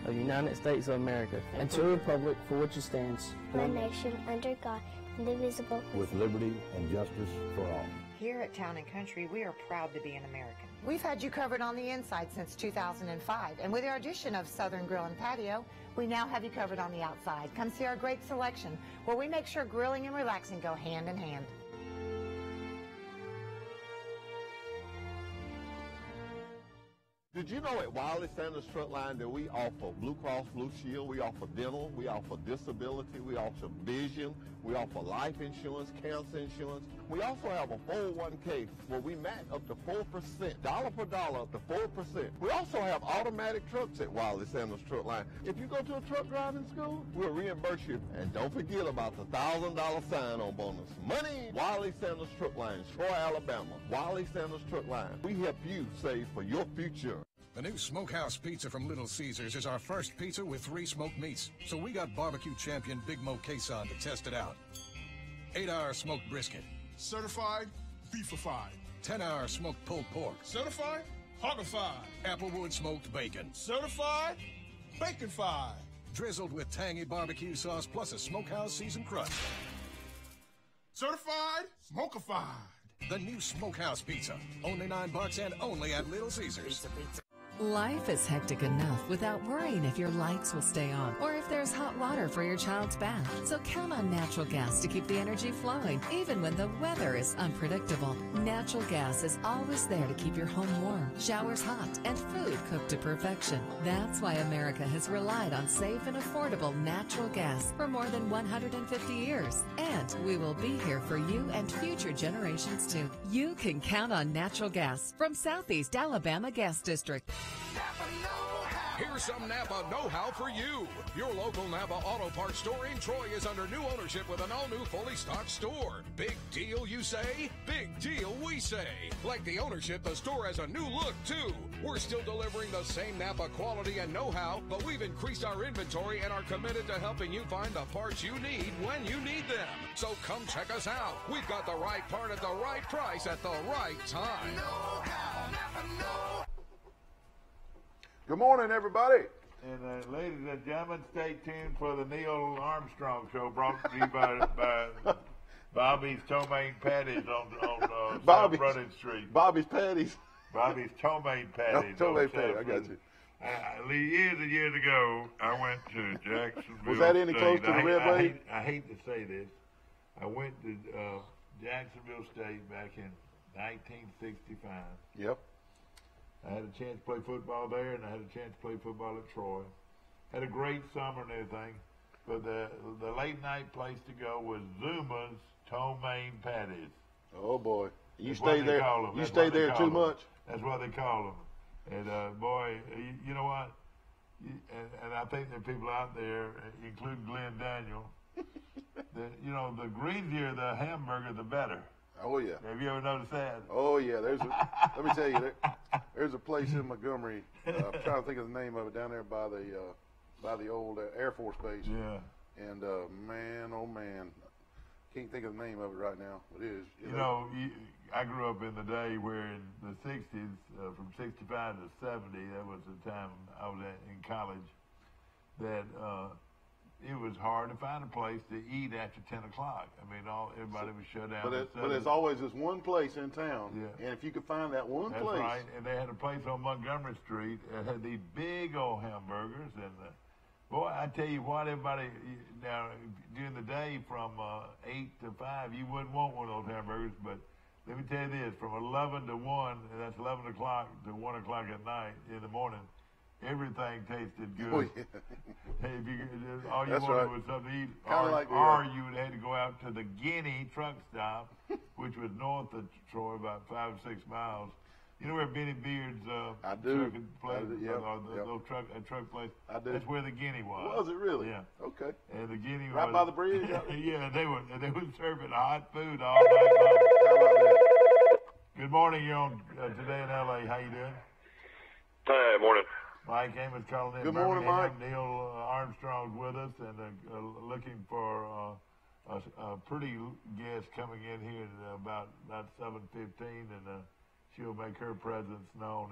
of the United States of America, and to the republic for which it stands, one nation, under God, indivisible, with liberty and justice for all. Here at Town & Country, we are proud to be an American. We've had you covered on the inside since 2005, and with our addition of Southern Grill and Patio, we now have you covered on the outside. Come see our great selection, where we make sure grilling and relaxing go hand in hand. Did you know at Wiley Sanders Truck Line that we offer Blue Cross Blue Shield, we offer dental, we offer disability, we offer vision, we offer life insurance, cancer insurance. We also have a 401k where we match up to 4%, dollar per dollar up to 4%. We also have automatic trucks at Wiley Sanders Truck Line. If you go to a truck driving school, we'll reimburse you. And don't forget about the $1,000 sign-on bonus. Money! Wiley Sanders Truck Line, Troy, Alabama. Wiley Sanders Truck Line. We help you save for your future. The new Smokehouse Pizza from Little Caesars is our first pizza with 3 smoked meats. So we got barbecue champion Big Mo Queson to test it out. 8-hour smoked brisket. Certified beefified. 10-hour smoked pulled pork. Certified hoggified. Applewood smoked bacon. Certified baconfied. Drizzled with tangy barbecue sauce plus a Smokehouse seasoned crust. Certified smokified. The new Smokehouse Pizza. Only $9 and only at Little Caesars. Life is hectic enough without worrying if your lights will stay on or if there's hot water for your child's bath. So count on natural gas to keep the energy flowing, even when the weather is unpredictable. Natural gas is always there to keep your home warm, showers hot, and food cooked to perfection. That's why America has relied on safe and affordable natural gas for more than 150 years. And we will be here for you and future generations too. You can count on natural gas from Southeast Alabama Gas District. Here's some Napa know-how for you. Your local Napa Auto Parts store in Troy is under new ownership with an all-new fully stocked store. Big deal, you say? Big deal, we say. Like the ownership, the store has a new look, too. We're still delivering the same Napa quality and know-how, but we've increased our inventory and are committed to helping you find the parts you need when you need them. So come check us out. We've got the right part at the right price at the right time. Know-how, Napa know. Good morning, everybody. And ladies and gentlemen, stay tuned for the Neil Armstrong Show, brought to you by Bobby's Tomaine Patties on South Brunning Street. Bobby's Patties. Bobby's Tomaine Patties. Tomaine Patties, I got you. Years and years ago, I went to Jacksonville. Was that any close to the Red Wave? I hate to say this. I went to Jacksonville State back in 1965. Yep. I had a chance to play football there, and I had a chance to play football at Troy. Had a great summer and everything, but the late night place to go was Zuma's Tomaine Patties. Oh boy, you That's stay there. You stay there too much. That's what they call them. And boy, you know what? And I think there are people out there, including Glenn Daniel, that the greasier the hamburger, the better. Oh yeah. Have you ever noticed that? Oh yeah. Let me tell you, there's a place in Montgomery. I'm trying to think of the name of it, down there by the old Air Force Base. Yeah. And man, oh man, can't think of the name of it right now. It is. I grew up in the day where in the '60s, from '65 to '70, that was the time I was in college. That it was hard to find a place to eat after 10 o'clock. I mean, everybody was shut down. But there's always this one place in town, and if you could find that one That's place. Right, and they had a place on Montgomery Street that had these big old hamburgers. And boy, I tell you what, everybody, now, during the day from 8 to 5, you wouldn't want one of those hamburgers, but let me tell you this, from 11 to 1, and that's 11 o'clock to 1 o'clock at night in the morning, everything tasted good. Oh, yeah. All you That's wanted right. was something to eat, or you would have to go out to the Guinea truck stop, which was north of Troy, about 5 or 6 miles. You know where Benny Beard's trucking place, little truck place? I do. That's where the Guinea was. Was it really? Yeah. Okay. And the Guinea right was by the bridge. Yeah, they were serving hot food all night long. How about that? Good morning. You're on Today in L.A. How you doing? Hey, morning. Mike Amos calling in. Good morning, Mike. Neil Armstrong's with us, and looking for a pretty guest coming in here at about 7:15, and she'll make her presence known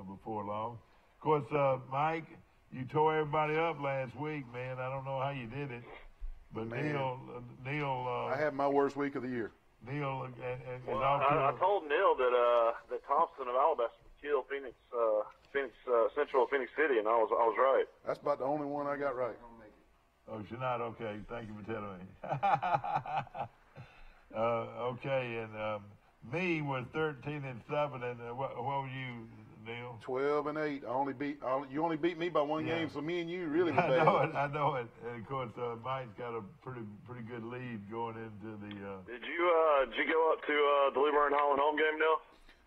before long. Of course, Mike, You tore everybody up last week, man. I don't know how you did it, but Man. Neil. I had my worst week of the year. Neil. I told Neil that Thompson and Alabaster would kill Central Phoenix City, and I was right. That's about the only one I got right. Oh, she's not okay. Thank you for telling me. Okay, and me was 13-7, and what were you, Neil? 12-8. You only beat me by one game, so me and you really were bad. I know it. And of course, Mike's got a pretty good lead going into the. Did you go up to the Luverne Holland home game, Neil?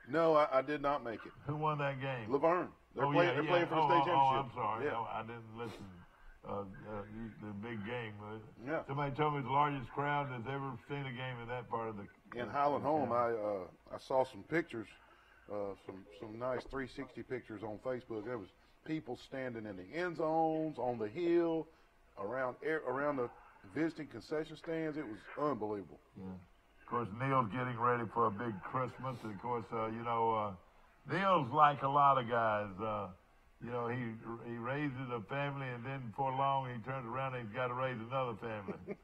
No, I did not make it. Who won that game? Laverne. They're playing for the state championship. Oh, I'm sorry. Yeah. No, I didn't listen. The big game. Yeah. Somebody told me it's the largest crowd that's ever seen a game in that part of the. In Highland Home, I saw some pictures, some nice 360 pictures on Facebook. There was people standing in the end zones, on the hill, around the visiting concession stands. It was unbelievable. Yeah. Of course, Neil's getting ready for a big Christmas. And of course, Neil's like a lot of guys. He raises a family, and then before long he turns around and he's got to raise another family.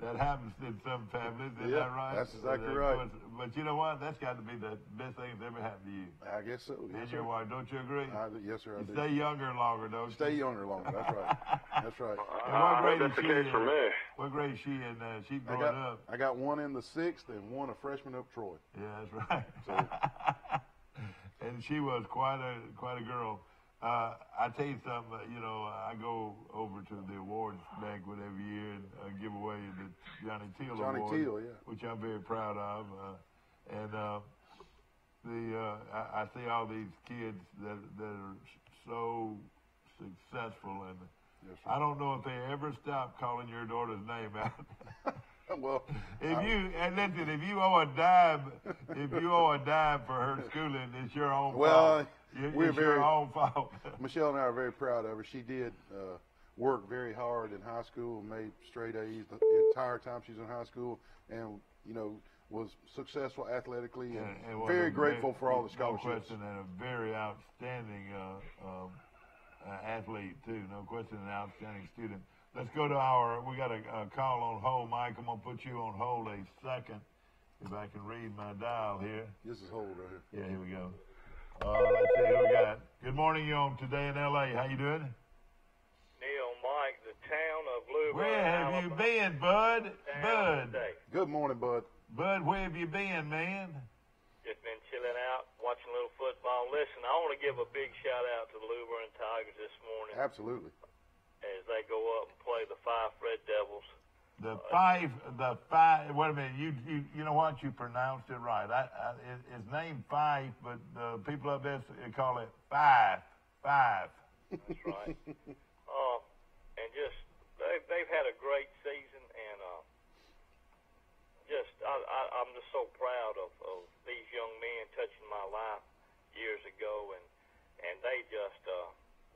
That happens in some families, isn't that right? That's exactly right. But you know what? That's got to be the best thing that's ever happened to you. I guess so. And your wife, don't you agree? Yes, sir, I do. Stay younger longer, don't you? Stay younger longer, that's right. That's right. And what grade that's the case for me. What grade is she in? She's growing up. I got one in the 6th and one a freshman up Troy. Yeah, that's right. And she was quite a girl. I tell you something, I go over to the awards banquet every year and give away the Johnny Teal Award, which I'm very proud of. I see all these kids that are so successful, and I don't know if they ever stop calling your daughter's name out. Well, if you owe a dime for her schooling, it's your own fault. Well, your own fault. Michelle and I are very proud of her. She did work very hard in high school, made straight A's the entire time she was in high school, and was successful athletically, and very grateful for all the scholarships. No question, and a very outstanding athlete too. No question, an outstanding student. Let's go to we got a call on hold, Mike. I'm going to put you on hold a second, if I can read my dial here. This is hold right here. Yeah, here we go. Let's see who we got. Good morning, you on Today in L.A. How you doing? Neil, Mike, the town of Luverne. Where have you been, Bud? Bud. Good morning, Bud. Bud, where have you been, man? Just been chilling out, watching a little football. Listen, I want to give a big shout-out to the Luverne Tigers this morning. Absolutely. As they go up and play the Fife Red Devils. The five. Wait a minute. You know what? You pronounced it right. It's named Fife, but the people up there call it Fife. That's right. And just they've had a great season, and I'm just so proud of these young men touching my life years ago, and they just.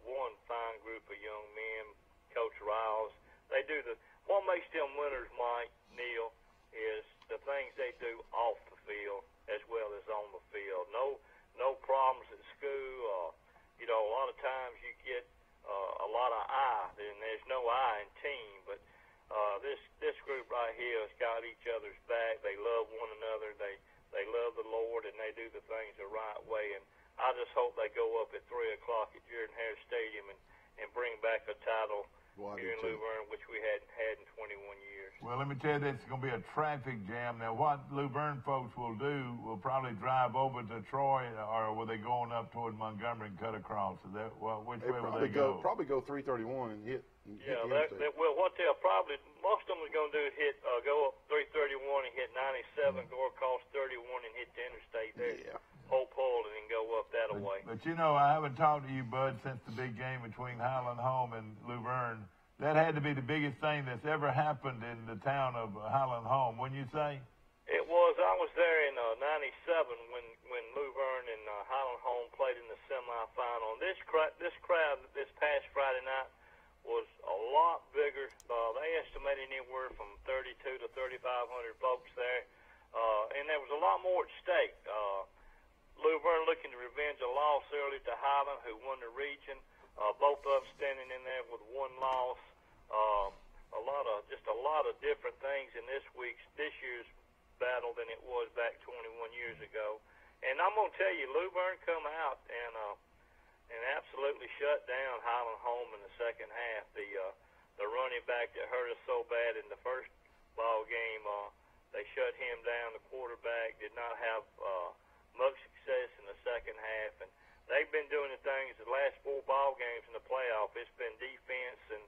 One fine group of young men, Coach Riles. They do what makes them winners, Mike, Neil, is the things they do off the field as well as on the field. No problems at school. A lot of times you get a lot of I, and there's no I in team, but this group right here has got each other's back. They love one another. They love the Lord, and they do the things the right way. And I just hope they go up at 3 o'clock at Jordan Hare Stadium and bring back a title here in Luverne, which we hadn't had in 21 years. Well, let me tell you, it's going to be a traffic jam. Now, what Luverne folks will do will probably drive over to Troy, or will they going up toward Montgomery and cut across? Which way will they go? Probably go 331 and hit. Well, what they'll probably, most of them are going to do is go up 331 and hit 97, go across 31 and hit the interstate there. Yeah. Hope and then go up that way. But I haven't talked to you, Bud, since the big game between Highland Home and Luverne. That had to be the biggest thing that's ever happened in the town of Highland Home, wouldn't you say? It was. I was there in '97 when Luverne and Highland Home played in the semifinal. And this crowd this past Friday night was a lot bigger. They estimated anywhere from 32 to 3,500 folks there, and there was a lot more at stake. Luverne looking to revenge a loss early to Highland, who won the region. both of them standing in there with one loss. A lot of different things in this year's battle than it was back 21 years ago. And I'm gonna tell you, Luverne come out and absolutely shut down Highland Home in the second half. The running back that hurt us so bad in the first ball game, they shut him down. The quarterback did not have much success in the second half, and they've been doing the things the last 4 ball games in the playoff. It's been defense, and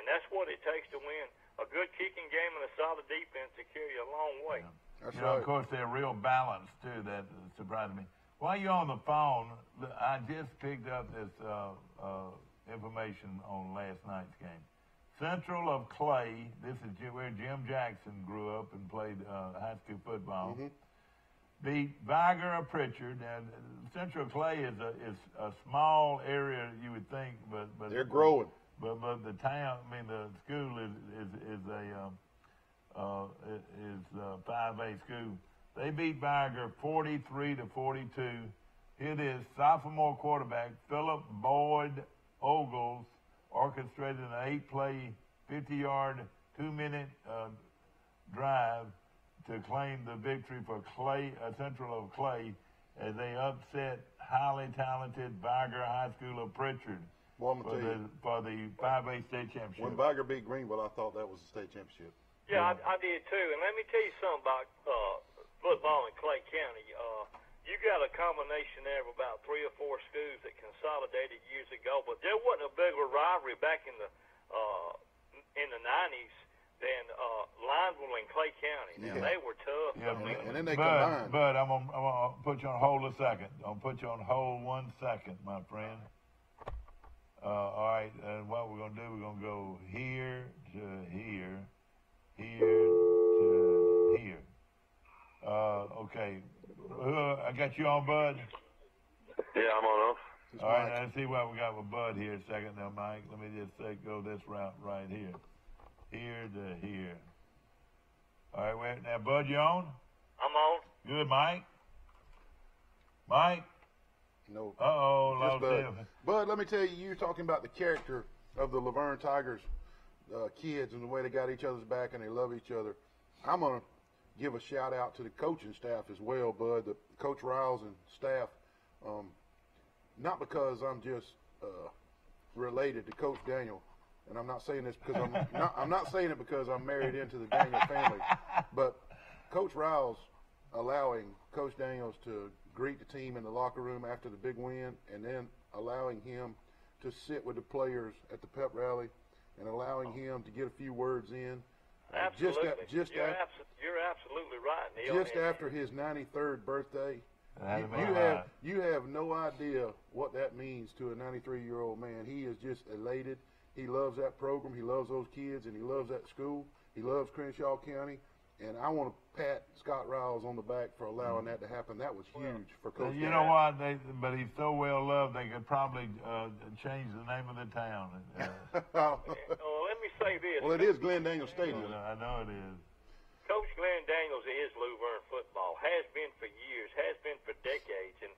that's what it takes to win. A good kicking game and a solid defense to carry you a long way. Yeah. That's right. Of course, they're real balanced, too. That surprised me. While you're on the phone, I just picked up this information on last night's game. Central of Clay, this is where Jim Jackson grew up and played high school football, beat Viger of Pritchard. And Central Clay is a small area, you would think, but they're growing. But the town, the school is a 5A school. They beat Viger 43-42. It is sophomore quarterback Philip Boyd Ogles orchestrated an 8-play, 50-yard, 2-minute drive to claim the victory for Central of Clay as they upset highly talented Viger High School of Pritchard. Well, for the 5A state championship. When Viger beat Greenville, I thought that was the state championship. Yeah, I did too. And let me tell you something about football in Clay County. You got a combination there of about 3 or 4 schools that consolidated years ago, but there wasn't a bigger rivalry back in the 90s than Lineville and Clay County. Now they were tough. Yeah, and then they combined. But I'm gonna put you on hold a second. I'm gonna put you on hold 1 second, my friend. All right, and what we're going to do, we're going to go here to here, here to here. Okay. I got you on, Bud? Yeah, I'm on off. All right, now let's see what we got with Bud here a second now, Mike. Let me just go this route right here. Here to here. All right, wait. Now, Bud, you on? I'm on. Good, Mike? Mike? No. Lost him. Bud, let me tell you, you're talking about the character of the Laverne Tigers kids and the way they got each other's back and they love each other. I'm going to give a shout out to the coaching staff as well, Bud, the Coach Riles and staff. Not because I'm just related to Coach Daniel, and I'm not saying this because I'm not saying it because I'm married into the Daniel family, but Coach Riles allowing Coach Daniels to greet the team in the locker room after the big win, and then allowing him to sit with the players at the pep rally and allowing him to get a few words in. Absolutely. You're absolutely right, Neil. Just after his 93rd birthday, you have no idea what that means to a 93-year-old man. He is just elated. He loves that program. He loves those kids, and he loves that school. He loves Crenshaw County. And I want to pat Scott Riles on the back for allowing that to happen. That was huge for Coach. You know what? But he's so well loved, they could probably change the name of the town. Let me say this. Well, it is Glenn Daniels Stadium. I know it is. Coach Glenn Daniels is Luverne football. Has been for years. Has been for decades. And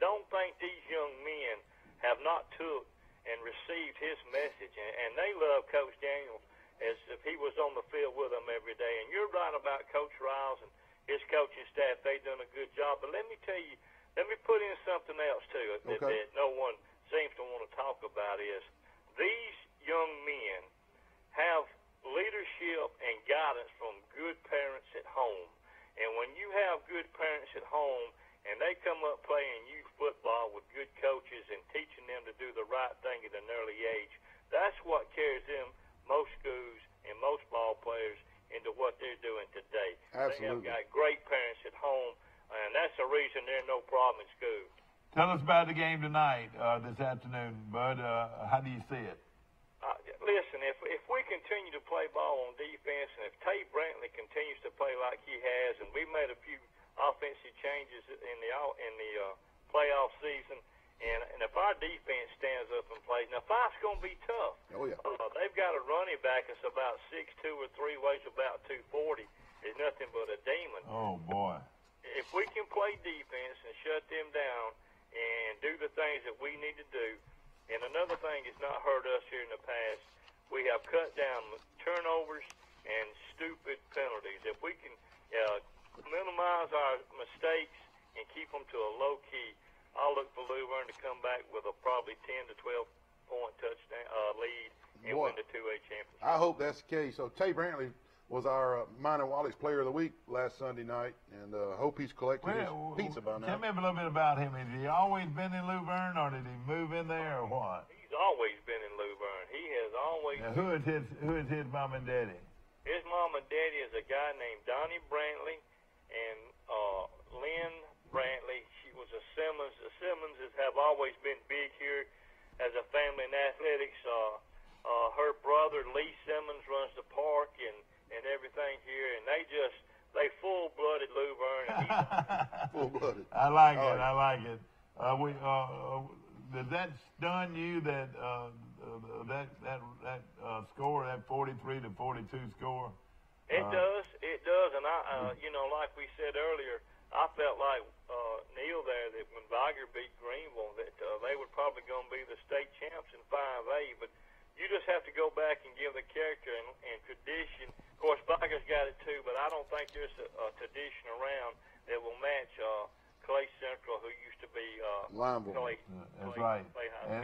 don't think these young men have not took and received his message. And they love Coach Daniels as if he was on the field with them every day. And you're right about Coach Riles and his coaching staff. They've done a good job. But let me tell you, let me put in something else, too, that no one seems to want to talk about is these young men have leadership and guidance from good parents at home. And when you have good parents at home and they come up playing youth football with good coaches and teaching them to do the right thing at an early age, that's what carries them, most schools and most ball players, into what they're doing today. Absolutely. They have got great parents at home, and that's the reason there's no problem in school. Tell us about the game tonight, this afternoon, Bud. How do you see it? Listen, if we continue to play ball on defense, and if Tate Brantley continues to play like he has, and we made a few offensive changes in the playoff season, and if our defense stands up and plays, now fight's going to be tough. Oh yeah. They've got a running back that's about 6'2" or 3, weighs about 240. Is nothing but a demon. Oh boy. If we can play defense and shut them down and do the things that we need to do, And another thing that's not hurt us here in the past, we have cut down turnovers and stupid penalties. If we can minimize our mistakes and keep them to a low key, I'll look for Luverne to come back with a probably 10 to 12 point touchdown lead and win the 2A championship. I hope that's the case. So Tay Brantley was our Minor Wally's Player of the Week last Sunday night, and hope he's collected his pizza by now. Tell me a little bit about him. Has he always been in Luverne, or did he move in there, or what? He's always been in Luverne. He has always. Now, who is his mom and daddy? His mom and daddy is a guy named Donnie Brantley and Lynn Brantley. She was a Simmons. The Simmonses have always been big here as a family in athletics. Her brother Lee Simmons runs the park and everything here, and they full-blooded Luverne. Full-blooded. I like it. I like it. Does that stun you that that score, that 43 to 42 score? It does, and I, like we said earlier, I felt like Neil there that when Viger beat Greenville, that they were probably going to be the state champs in 5A, but you just have to go back and give the character and tradition. Of course, Viger's got it too, but I don't think there's a tradition around that will match Clay Central, who used to be Clay. That's right.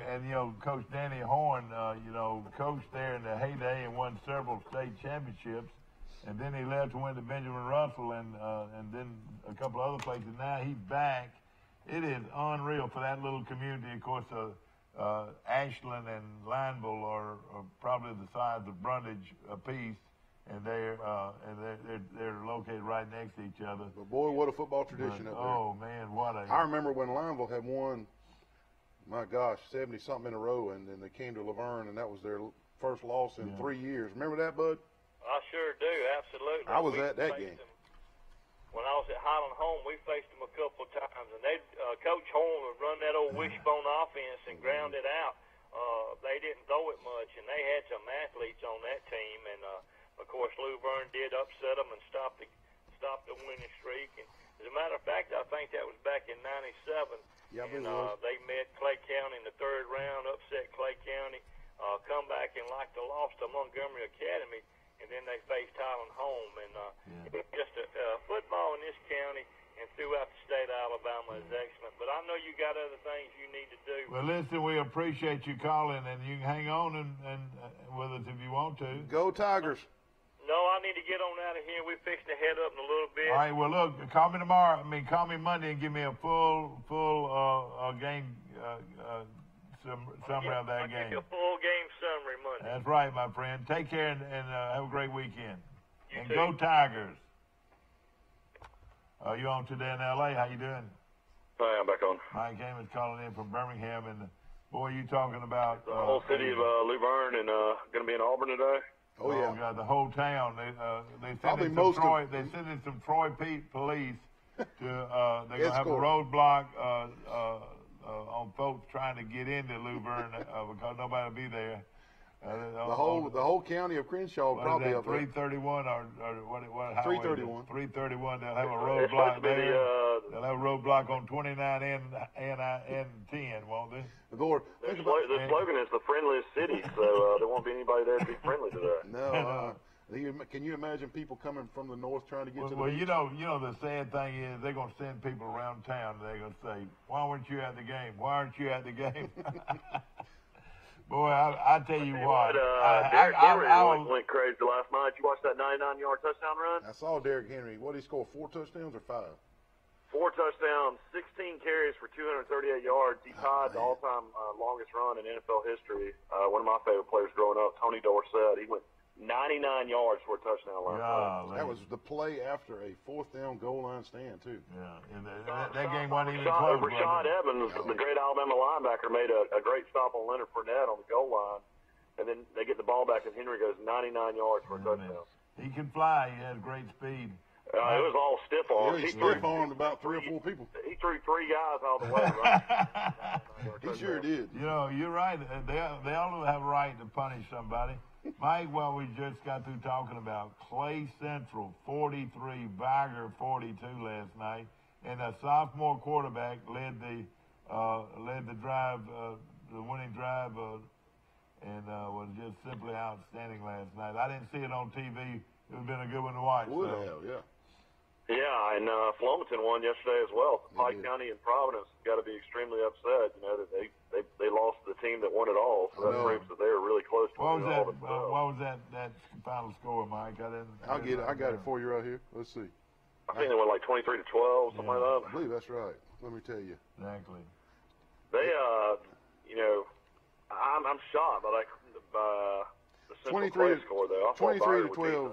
And Coach Danny Horn, coached there in the heyday and won several state championships. And then he left to win to Benjamin Russell and then a couple other places. Now he's back. It is unreal for that little community. Of course, Ashland and Lineville are probably the size of Brundage apiece, and they're located right next to each other. But boy, what a football tradition up there! Oh man, what a! I remember when Lineville had won, my gosh, 70-something in a row, and then they came to Laverne, and that was their first loss in 3 years. Remember that, Bud? I sure do, absolutely. I was at that game. When I was at Highland Home, we faced them a couple of times, and Coach Horn would run that old wishbone offense and ground it out. They didn't throw it much, and they had some athletes on that team, and of course Luverne did upset them and stop the winning streak. And as a matter of fact, I think that was back in '97. Yeah, and they met Clay County in the third round, upset Clay County, come back and lost to Montgomery Academy. And then they faced Highland Home, and just football in this county and throughout the state of Alabama is excellent. But I know you got other things you need to do. Well, listen, we appreciate you calling, and you can hang on and with us if you want to. Go Tigers! No, I need to get on out of here. We're fixing to head up in a little bit. All right. Well, look, call me tomorrow. Call me Monday and give me a full game. Summary of that game. I'll give you a full game summary Monday. That's right, my friend. Take care and have a great weekend. You and too. Go Tigers. You on today in L.A.? How you doing? Hi, I'm back on. Mike Heyman's calling in from Birmingham, and boy, you talking about the whole city of Luverne and going to be in Auburn today. Oh yeah, God, the whole town. They sent in some Troy. They sent in some Troy police to. They're gonna have a roadblock. On folks trying to get into Luverne because nobody will be there. The whole county of Crenshaw probably up there. 331 or what? 331. 331. They'll have a roadblock there. They'll have a roadblock on 29 and 10, won't they? Lord, the slogan is the friendliest city, so there won't be anybody there to be friendly to that. No. Can you imagine people coming from the north trying to get to the beach? Well, the sad thing is they're going to send people around town. They're going to say, "Why weren't you at the game? Why aren't you at the game?" Boy, I tell you what. Derrick Henry went crazy last night. You watched that 99-yard touchdown run? I saw Derrick Henry. What did he score? 4 touchdowns or 5? 4 touchdowns, 16 carries for 238 yards. He tied the all-time longest run in NFL history. One of my favorite players growing up, Tony Dorsett. He went 99 yards for a touchdown last night. That was the play after a 4th down goal line stand, too. Yeah, and that game wasn't even close. Rashad Evans, the great Alabama linebacker, made a great stop on Leonard Fournette on the goal line. And then they get the ball back, and Henry goes 99 yards for a touchdown. He can fly. He has great speed. It was all stiff arm. He stiff-armed about 3 or 4 people. He threw 3 guys out of the way, right? He sure did. You're right. They all have a right to punish somebody. Mike, well, we just got through talking about Clay Central 43, Viger 42 last night, and a sophomore quarterback led the drive the winning drive and was just simply outstanding last night. I didn't see it on TV. It would have been a good one to watch. Would so. have, yeah. Yeah, and Flomaton won yesterday as well. Pike County and Providence got to be extremely upset, you know, that they lost to the team that won it all. So that proves that they were really close to what winning was all. What was that final score, Mike? I'll get it. I got it for you right here. Let's see. I think they went like 23-12, something like that. I believe that's right. Let me tell you. Exactly. They, you know, I'm shocked by the Central Clay score though. I thought 23 Byron to would 12.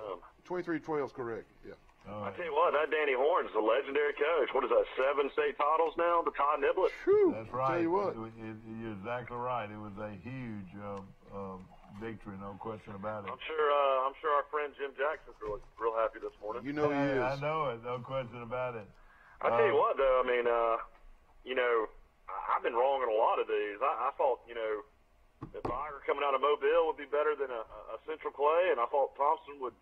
beat them. 23-12 is correct. Yeah. I tell you what, that Danny Horn is a legendary coach. What is that, 7 state titles now? The Todd Niblett. That's right. Tell you what. You're exactly right. It was a huge victory, no question about it. I'm sure our friend Jim Jackson's real happy this morning. You know he is. I know it, no question about it. I tell you what, though, I mean, you know, I've been wrong in a lot of these. I thought, you know, that Viger coming out of Mobile would be better than a Central Clay, and I thought Thompson would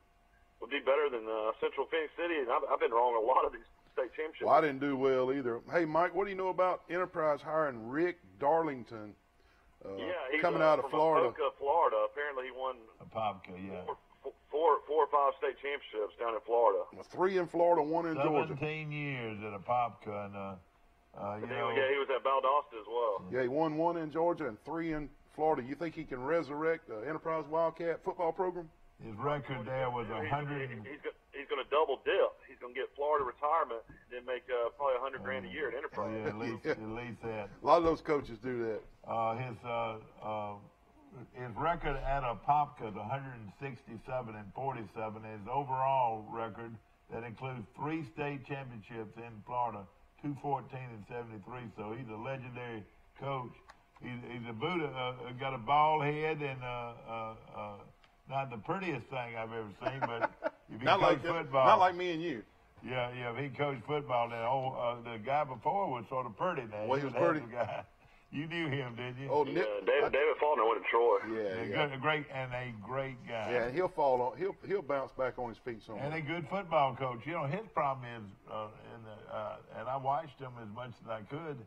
be better than Central Phoenix City, and I've been wrong in a lot of these state championships. Well, I didn't do well either. Hey, Mike, what do you know about Enterprise hiring Rick Darlington? He's coming out of from Florida. Apopka, Florida. Apparently, he won Apopka, yeah. four or five state championships down in Florida. 3 in Florida, 1 in Georgia. 17 years at Apopka, and you know. Yeah, he was at Valdosta as well. Yeah, he won 1 in Georgia and 3 in Florida. You think he can resurrect the Enterprise Wildcat football program? His record there was 100. He's going to double dip. He's going to get Florida retirement, then make probably $100,000 a year at Enterprise. Yeah, at least that. A lot of those coaches do that. His record at Apopka is 167 and 47. His overall record that includes 3 state championships in Florida, 214 and 73. So he's a legendary coach. He's a Buddha, got a bald head and not the prettiest thing I've ever seen, but if he coached football, not like me and you. Yeah, if he coached football, then the guy before was sort of pretty. Now well, he was pretty. Guy. You knew him, didn't you? Oh, yeah, David Faulkner went to Troy. A great guy. Yeah, and he'll fall on. He'll bounce back on his feet somewhere. And a good football coach. You know, his problem is, and I watched him as much as I could,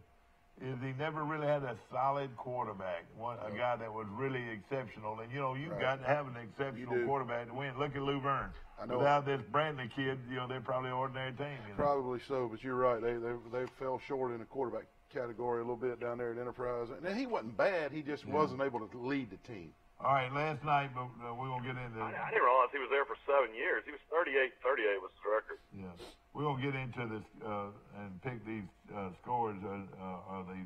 is he never really had a solid quarterback, a guy that was really exceptional. And, you know, you've got to have an exceptional quarterback to win. Look at Lou Verne. I know. Without this Brantley kid, you know, they're probably an ordinary team. You know? Probably so, but you're right. They fell short in the quarterback category a little bit down there at Enterprise. And he wasn't bad. He just wasn't able to lead the team. All right, last night, but we won't get into I didn't realize he was there for 7 years. He was 38 was his record. Yeah. We won't get into this and pick these scores or these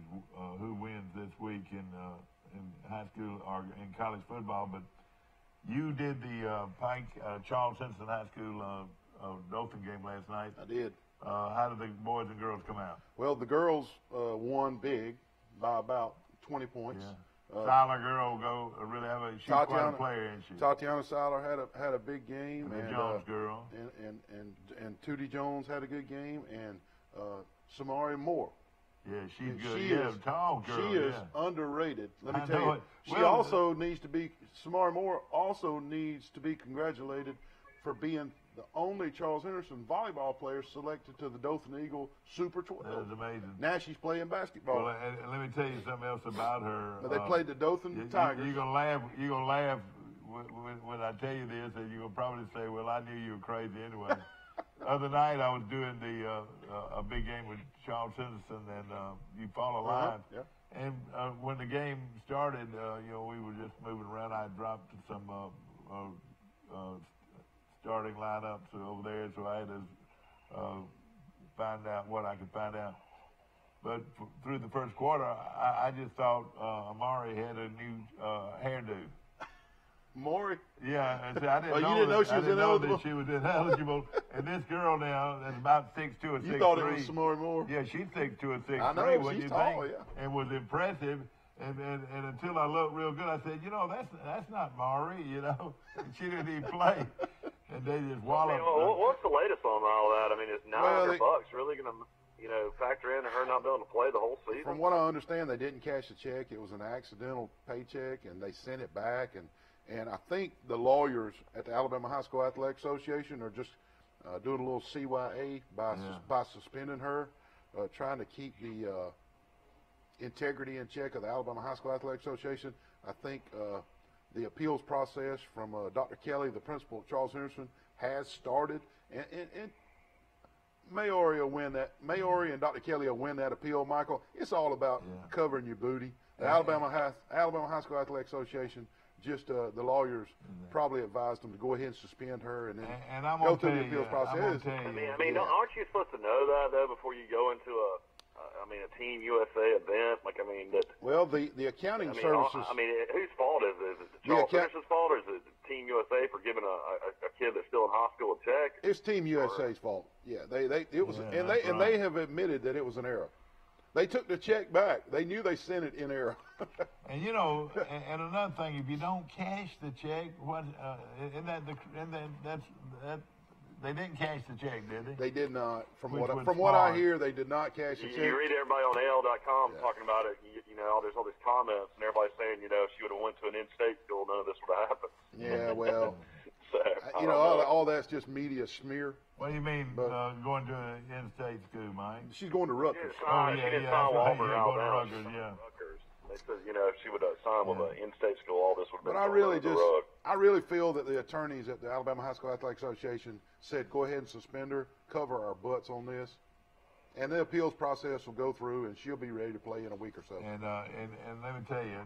who wins this week in high school or in college football, but you did the Pike Charles Simpson High School Dothan game last night. I did. How did the boys and girls come out? Well, the girls won big by about 20 points. Yeah. Siler girl really have she's quite a player, isn't she? Tatiana Siler had a big game, and Jones girl, and Tootie Jones had a good game, and Samari Moore. Yeah, she's good. Tall girl. She is underrated. Let me tell you. She well, also needs to be. Samari Moore also needs to be congratulated for being the only Charles Henderson volleyball player selected to the Dothan Eagle Super 12. That is amazing. Now she's playing basketball. Well, and let me tell you something else about her. But they played the Dothan Tigers. You're gonna laugh. You're gonna laugh when I tell you this, and you're gonna probably say, "Well, I knew you were crazy anyway." Other night I was doing a big game with Charles Henderson, and you follow live. Yeah. And when the game started, you know, we were just moving around. I dropped some starting lineups over there, so I had to find out what I could find out. But through the first quarter, I just thought Amari had a new hairdo. Maury? Yeah, and so I didn't know you didn't know she was ineligible? that she was ineligible. And this girl now is about 6'2" or 6'3". You thought it was Samari Moore? Yeah, she's 6'2" or 6'3". I know, what she's you tall, think? yeah. And was impressive. And until I looked real good, I said, you know, that's not Maury, you know. She didn't even play. And they just walloped. What's the latest on all that? I mean, is $900 really going to, you know, factor in her not being able to play the whole season? From what I understand, they didn't cash the check. It was an accidental paycheck, and they sent it back. And I think the lawyers at the Alabama High School Athletic Association are just doing a little CYA by suspending her, trying to keep the integrity in check of the Alabama High School Athletic Association. I think the appeals process from Dr. Kelly, the principal at Charles Henderson, has started, and Maori will win that. Maori and Dr. Kelly will win that appeal, Michael. It's all about covering your booty. The Alabama High School Athletic Association, just the lawyers probably advised them to go ahead and suspend her and then go through the appeals process. I mean, aren't you supposed to know that though before you go into a Team USA event? Like, I mean, that. Well, the accounting services. I mean, whose fault is it? Is it Charles Henderson's fault, or is it Team USA for giving a kid that's still in hospital a check? It's Team USA's fault. Yeah, it was, and they have admitted that it was an error. They took the check back. They knew they sent it in error. And you know, and another thing, if you don't cash the check, what? They didn't cash the check, did they? They did not. From what I hear, they did not cash the check. You read everybody on AL.com talking about it. You know, there's all these comments, and everybody's saying, you know, if she would have went to an in-state school, none of this would have happened. Yeah, well, so, you know, all that's just media smear. What do you mean going to an in-state school, Mike? She's going to Rutgers. She didn't sign Walmart, Alabama. Yeah. They said, you know, if she would have signed with an in-state school, all this would have been. But I really feel that the attorneys at the Alabama High School Athletic Association said, go ahead and suspend her, cover our butts on this, and the appeals process will go through, and she'll be ready to play in a week or so. And let me tell you,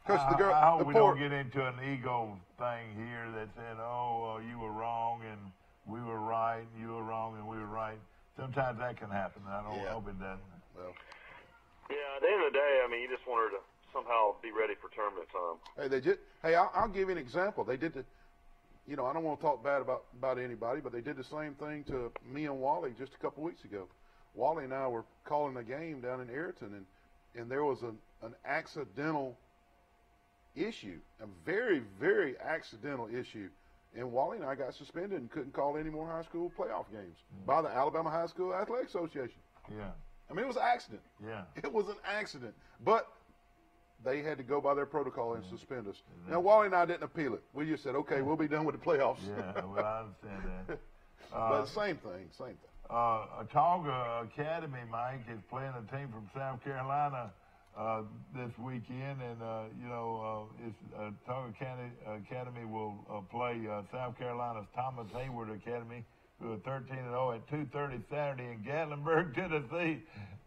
I hope we don't get into an ego thing here that said, you were wrong and we were right, and you were wrong and we were right. Sometimes that can happen. I don't hope it doesn't. Well. Yeah, at the end of the day, I mean, you just want her to somehow be ready for tournament time. I'll give you an example. They did I don't want to talk bad about anybody, but they did the same thing to me and Wally just a couple weeks ago. Wally and I were calling a game down in Ayrton, and there was an accidental issue, a very, very accidental issue. And Wally and I got suspended and couldn't call any more high school playoff games by the Alabama High School Athletic Association. Yeah. I mean, it was an accident. Yeah. It was an accident. But they had to go by their protocol and suspend us. Now, Wally and I didn't appeal it. We just said, okay, we'll be done with the playoffs. Yeah, well, I understand that. But same thing. Atauga Academy, Mike, is playing a team from South Carolina this weekend, and Atauga Academy will play South Carolina's Thomas Hayward Academy, who are 13-0 at 2:30 Saturday in Gatlinburg, Tennessee.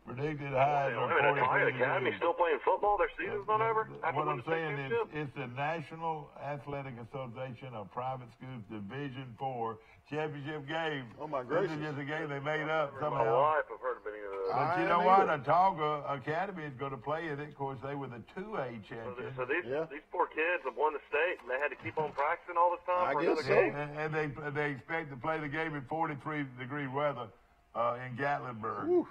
Predicted highs are 43 degrees. Academy still playing football? Their season's not over? What I'm saying is, it's the National Athletic Association of Private Schools Division IV championship game. Oh my gracious! This is just a game they made up somehow. My wife, I've heard of any of that. But you know what? Atauga Academy is going to play it. Of course, they were the 2A champions. So these poor kids have won the state, and they had to keep on practicing all this time for another game. And they expect to play the game in 43-degree weather in Gatlinburg. Whew.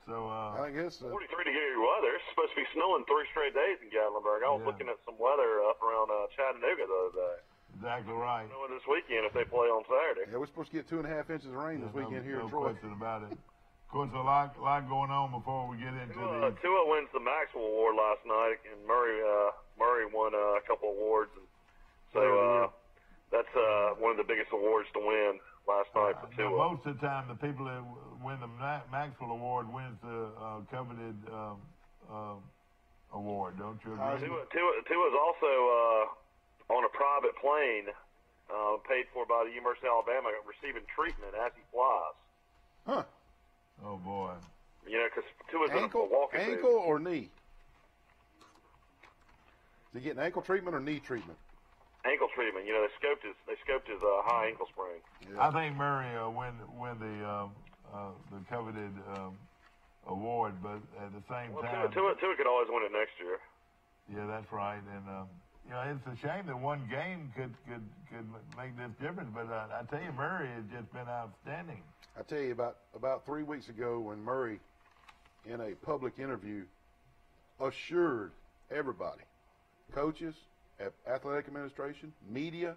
So I guess 43-degree weather. It's supposed to be snowing 3 straight days in Gatlinburg. I was looking at some weather up around Chattanooga the other day. Exactly right. Snowing this weekend if they play on Saturday. Yeah, we're supposed to get 2.5 inches of rain this weekend here in No Troy. question about it. Of course, a lot going on before we get into Tua wins the Maxwell Award last night, and Murray won a couple awards. And so that's one of the biggest awards to win last night for Tua. Most of the time, the people that win the Maxwell Award wins the coveted award, don't you agree? Tua's also on a private plane paid for by the University of Alabama, receiving treatment as he flies. Huh. Oh, boy. You know, because Tua's in a walking boot. Ankle or knee? Is he getting ankle treatment or knee treatment? Ankle treatment. You know, they scoped his high ankle sprain. Yeah. I think Murray win the coveted award, but at the same time, Tua could always win it next year. Yeah, that's right. And it's a shame that one game could make this difference. But I tell you, Murray has just been outstanding. I tell you, about 3 weeks ago, when Murray, in a public interview, assured everybody, coaches, athletic administration, media,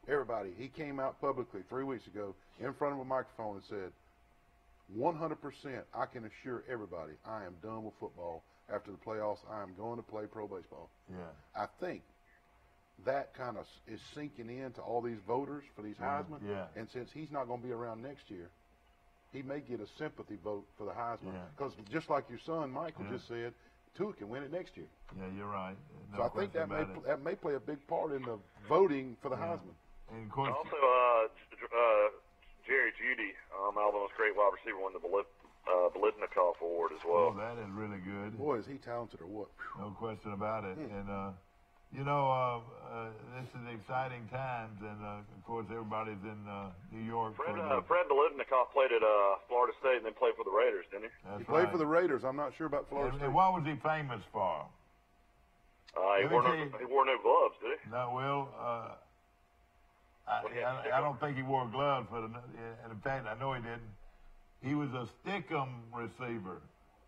everybody, he came out publicly 3 weeks ago in front of a microphone and said, 100%, I can assure everybody, I am done with football. After the playoffs, I am going to play pro baseball. Yeah. I think that kind of is sinking into all these voters for these Heisman. Yeah. And since he's not going to be around next year, he may get a sympathy vote for the Heisman. Because just like your son, Michael, just said, Tua can win it next year. Yeah, you're right. No So I think question about it. that may play a big part in the voting for the Heisman. And of course, Also, Jerry Jeudy, Alabama's great wide receiver, won the Biletnikoff Award as well. oh, that is really good. Boy, is he talented or what? No question about it. And, this is exciting times. And, of course, everybody's in New York. Fred Biletnikoff played at Florida State and then played for the Raiders, didn't he? That's He played right. for the Raiders. I'm not sure about Florida And State. what was he famous for? He wore no gloves, did he? No, well, I don't think he wore gloves, but and in fact, I know he didn't. He was a stickum receiver.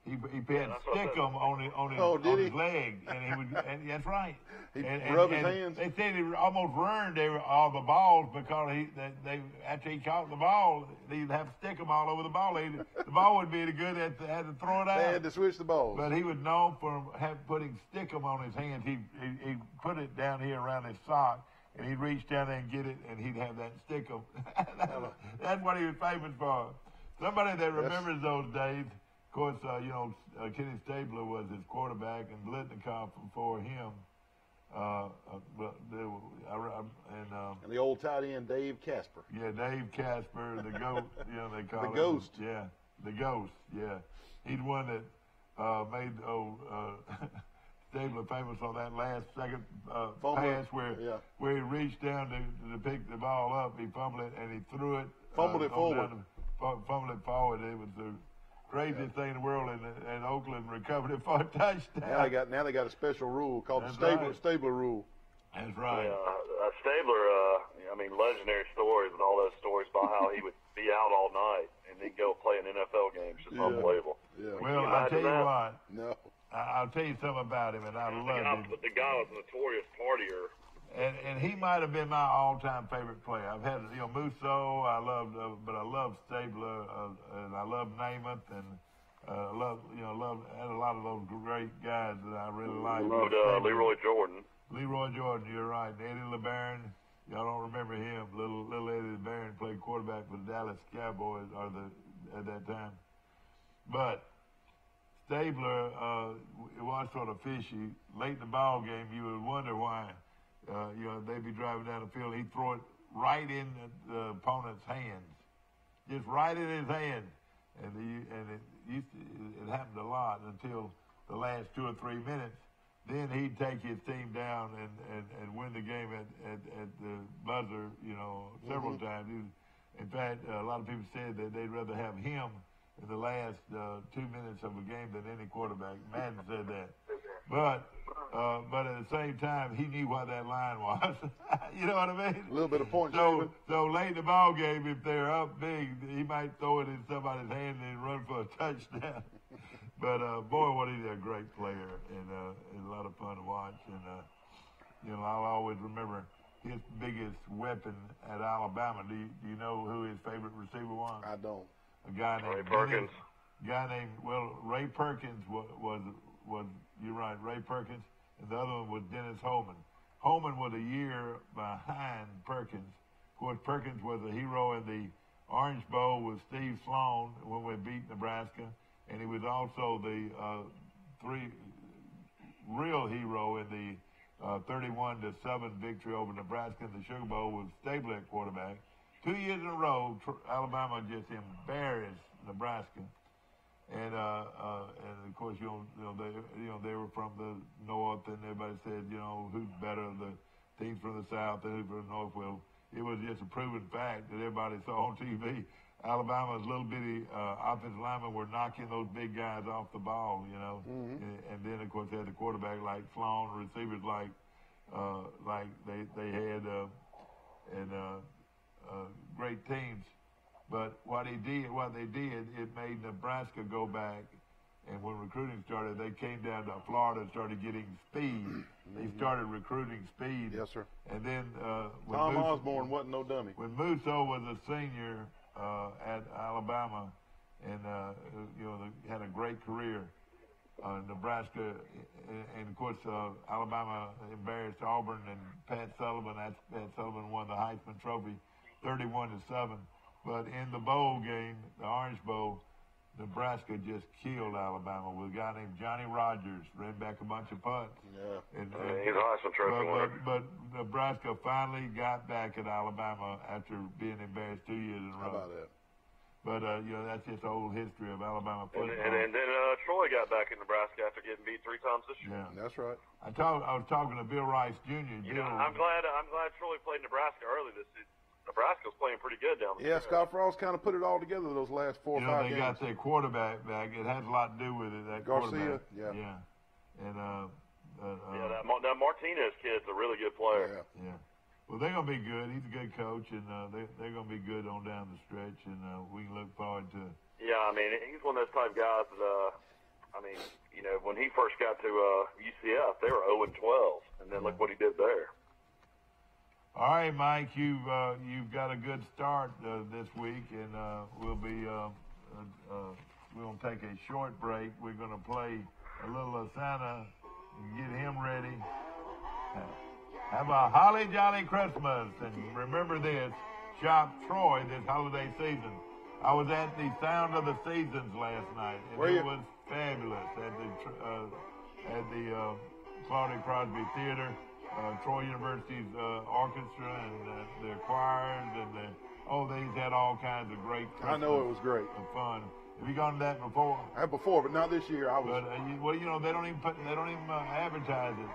He had stickum on his leg, and he would. And that's right. He rubbed his hands. They said he almost ruined all the balls because they after he caught the ball, he'd have stickum all over the ball. The ball wouldn't be any good. They had to throw it out. They had to switch the balls. But he was known for putting stickum on his hands. He put it down here around his sock. And he'd reach down there and get it, and he'd have that stickum. That's what he was famous for. Somebody that remembers those days, of course, Kenny Stabler was his quarterback, and Biletnikoff before him. And the old tight end, Dave Casper. Yeah, Dave Casper, the GOAT, they call him. The Ghost. Yeah, the Ghost, yeah. He'd one that made Stabler famous on that last second pass where he reached down to pick the ball up. He fumbled it and he threw it. Fumbled it forward. Fumbled it forward. It was the craziest thing in the world, and Oakland recovered it for a touchdown. Now they got a special rule called the Stabler rule. That's right. Stabler, legendary stories and all those stories about how he would be out all night and then go play an NFL game. It's just unbelievable. Yeah. Well, I'll tell you what. No. I'll tell you something about him, and I love him. The guy was a notorious partier. And he might have been my all-time favorite player. I've had, Musso, but I love Stabler, and I love Namath, and I love had a lot of those great guys that I really like. Loved Leroy Jordan. Leroy Jordan, you're right. And Eddie LeBaron, y'all don't remember him. Little Eddie LeBaron played quarterback for the Dallas Cowboys at that time. But Stabler, it was sort of fishy. Late in the ball game, you would wonder why. They'd be driving down the field. He'd throw it right in the opponent's hands, just right in his hand. And it happened a lot until the last 2 or 3 minutes. Then he'd take his team down and win the game at the buzzer, several times. In fact, a lot of people said that they'd rather have him in the last 2 minutes of a game than any quarterback. Madden said that. But at the same time, he knew what that line was. You know what I mean? A little bit of point. So late in the ball game, if they're up big, he might throw it in somebody's hand and run for a touchdown. But boy, what he's a great player and a lot of fun to watch. And I'll always remember his biggest weapon at Alabama. Do you know who his favorite receiver was? I don't. A guy named Ray Perkins. Ray Perkins was you're right, Ray Perkins, and the other one was Dennis Holman. Holman was a year behind Perkins. Of course, Perkins was a hero in the Orange Bowl with Steve Sloan when we beat Nebraska, and he was also the real hero in the 31-7 victory over Nebraska in the Sugar Bowl with Stabler at quarterback. 2 years in a row, Alabama just embarrassed Nebraska. And of course, they were from the north, and everybody said, who's better, the teams from the south and who's from the north. Well, it was just a proven fact that everybody saw on TV. Alabama's little bitty offensive linemen were knocking those big guys off the ball, and then of course they had the quarterback like Sloan, receivers like they had, great teams. But what they did, it made Nebraska go back. And when recruiting started, they came down to Florida and started getting speed. They started recruiting speed. Yes, sir. And then Tom Osborne wasn't no dummy. When Musso was a senior at Alabama, and had a great career, Nebraska, and of course Alabama embarrassed Auburn and Pat Sullivan. Pat Sullivan won the Heisman Trophy, 31-7. But in the bowl game, the Orange Bowl, Nebraska just killed Alabama with a guy named Johnny Rogers, ran back a bunch of punts. Yeah. And he's a Heisman Trophy winner. But Nebraska finally got back at Alabama after being embarrassed 2 years in a row. How about that? But, that's just old history of Alabama football. And then Troy got back in Nebraska after getting beat 3 times this year. Yeah, that's right. I was talking to Bill Rice Jr. I'm glad Troy played Nebraska early this season. Nebraska's playing pretty good down there. Yeah, Scott Frost kind of put it all together those last 4 or 5 games. They got their quarterback back. It has a lot to do with it. That Garcia, yeah. And that Martinez kid's a really good player. Yeah. Well, they're gonna be good. He's a good coach, and they're gonna be good on down the stretch, and we can look forward to. Yeah, I mean, he's one of those type guys that, when he first got to UCF, they were 0-12, and then look what he did there. All right, Mike, you've got a good start this week, and we'll take a short break. We're gonna play a little Santa and get him ready. Have a holly jolly Christmas, and remember this: shop Troy this holiday season. I was at the Sound of the Seasons last night, and it was fabulous at the Claudia Crosby Theater. Troy University's orchestra and the choirs and they had all kinds of great Christmas. I know it was great. Fun. Have you gone to that before? I have before, but not this year. I was. But they don't even advertise it.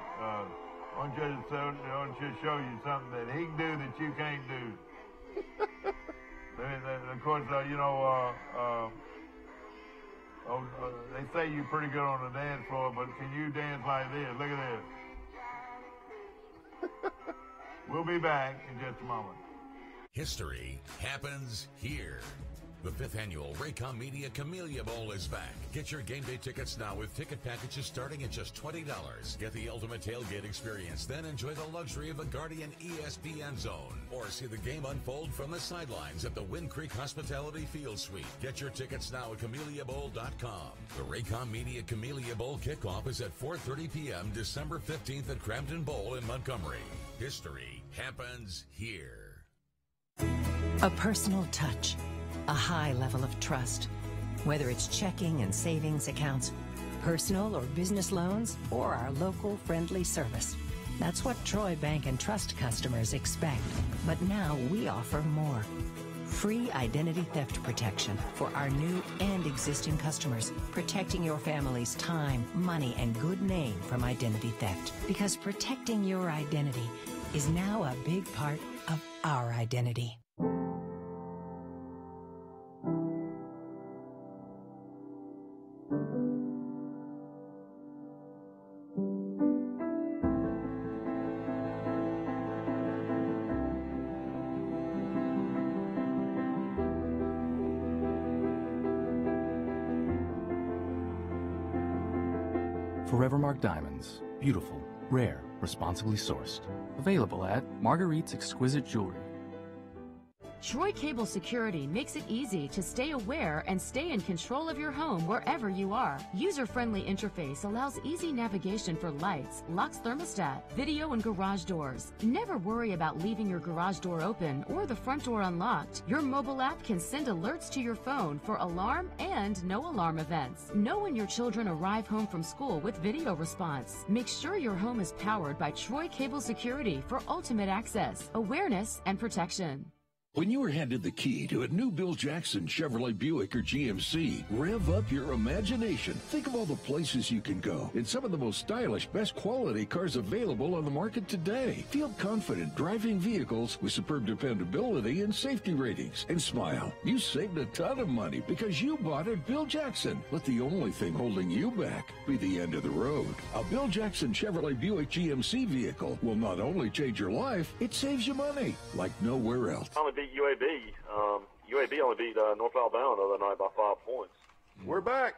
Why don't you show you something that he can do that you can't do? Of course, they say you're pretty good on the dance floor, but can you dance like this? Look at this. We'll be back in just a moment. History happens here. The 5th annual Raycom Media Camellia Bowl is back. Get your game day tickets now with ticket packages starting at just $20. Get the ultimate tailgate experience, then enjoy the luxury of a Guardian ESPN zone. Or see the game unfold from the sidelines at the Wind Creek Hospitality Field Suite. Get your tickets now at CameliaBowl.com. The Raycom Media Camellia Bowl kickoff is at 4:30 p.m. December 15th at Crampton Bowl in Montgomery. History happens here. A personal touch. A high level of trust. Whether it's checking and savings accounts, personal or business loans, or our local friendly service. That's what Troy Bank and Trust customers expect. But now we offer more. Free identity theft protection for our new and existing customers, protecting your family's time, money, and good name from identity theft. Because protecting your identity is now a big part of our identity. Forevermark Diamonds. Beautiful, rare, responsibly sourced. Available at Marguerite's Exquisite Jewelry. Troy Cable Security makes it easy to stay aware and stay in control of your home wherever you are. User-friendly interface allows easy navigation for lights, locks thermostat, video, and garage doors. Never worry about leaving your garage door open or the front door unlocked. Your mobile app can send alerts to your phone for alarm and no alarm events. Know when your children arrive home from school with video response. Make sure your home is powered by Troy Cable Security for ultimate access, awareness, and protection. When you are handed the key to a new Bill Jackson Chevrolet Buick or GMC, rev up your imagination. Think of all the places you can go in some of the most stylish, best quality cars available on the market today. Feel confident driving vehicles with superb dependability and safety ratings. And smile. You saved a ton of money because you bought at Bill Jackson. Let the only thing holding you back be the end of the road. A Bill Jackson Chevrolet Buick GMC vehicle will not only change your life, it saves you money like nowhere else. UAB. UAB only beat North Alabama the other night by 5 points. We're back.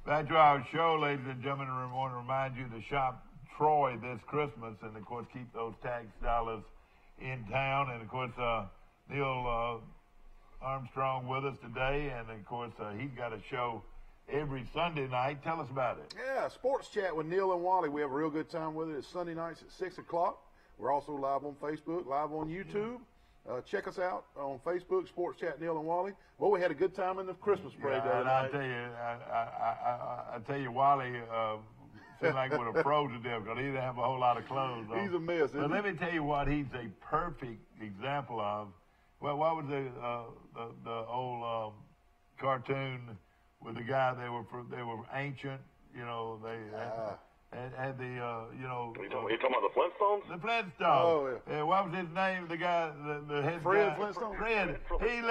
Back to our show, ladies and gentlemen. I want to remind you to shop Troy this Christmas, and of course keep those tax dollars in town. And of course Neil Armstrong with us today, and of course he's got a show every Sunday night. Tell us about it. Yeah, Sports Chat with Neil and Wally. We have a real good time with it. It's Sunday nights at 6 o'clock. We're also live on Facebook, live on YouTube. check us out on Facebook, Sports Chat Neil and Wally. Well, we had a good time in the Christmas parade the other night. I tell you, Wally seemed like would have froze to death because he didn't have a whole lot of clothes on. He's a mess. But let me tell you what he's a perfect example of. Well, what was the old cartoon with the guy? They were ancient. You know, they had the you know. You talking about the Flintstones? The Flintstones. Oh yeah. What was his name? The guy, the head Fred guy. Flintstone. Fred. He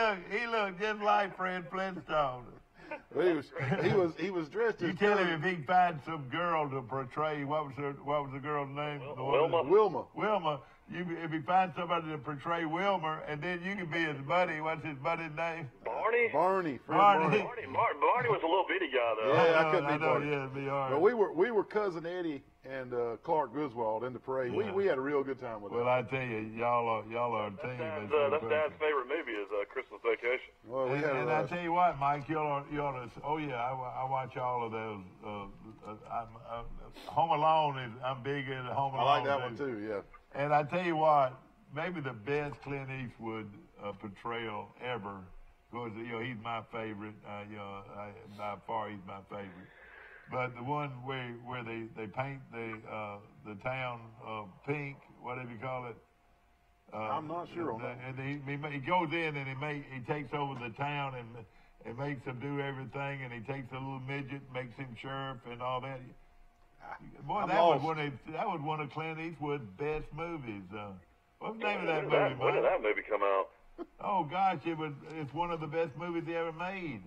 looked just like Fred Flintstone. Well, he was dressed as. You tell him if he can find some girl to portray. What was the girl's name? Wilma. Wilma. If he finds somebody to portray Wilmer, and then you can be his buddy. What's his buddy's name? Barney. Barney. Barney. Barney was a little bitty guy though. Yeah, I could be Barney. Yeah, it'd be hard. But we were cousin Eddie and Clark Griswold in the parade. Yeah. We had a real good time with it. Well, I tell you, y'all are a team. That's Dad's favorite movie is Christmas Vacation. Well, we had. And I tell you what, Mike, you ought to. Oh yeah, I watch all of those. Home Alone I'm big into Home Alone. I like that one too. Yeah. And I tell you what, maybe the best Clint Eastwood portrayal ever. Because he's my favorite. By far he's my favorite. But the one where they paint the town pink, whatever you call it. I'm not sure on that. And he goes in and he takes over the town and makes them do everything, and he takes a little midget, makes him sheriff and all that. Boy, that was one of Clint Eastwood's best movies. What's the name of that movie, When did that movie come out? Oh gosh, it's one of the best movies he ever made.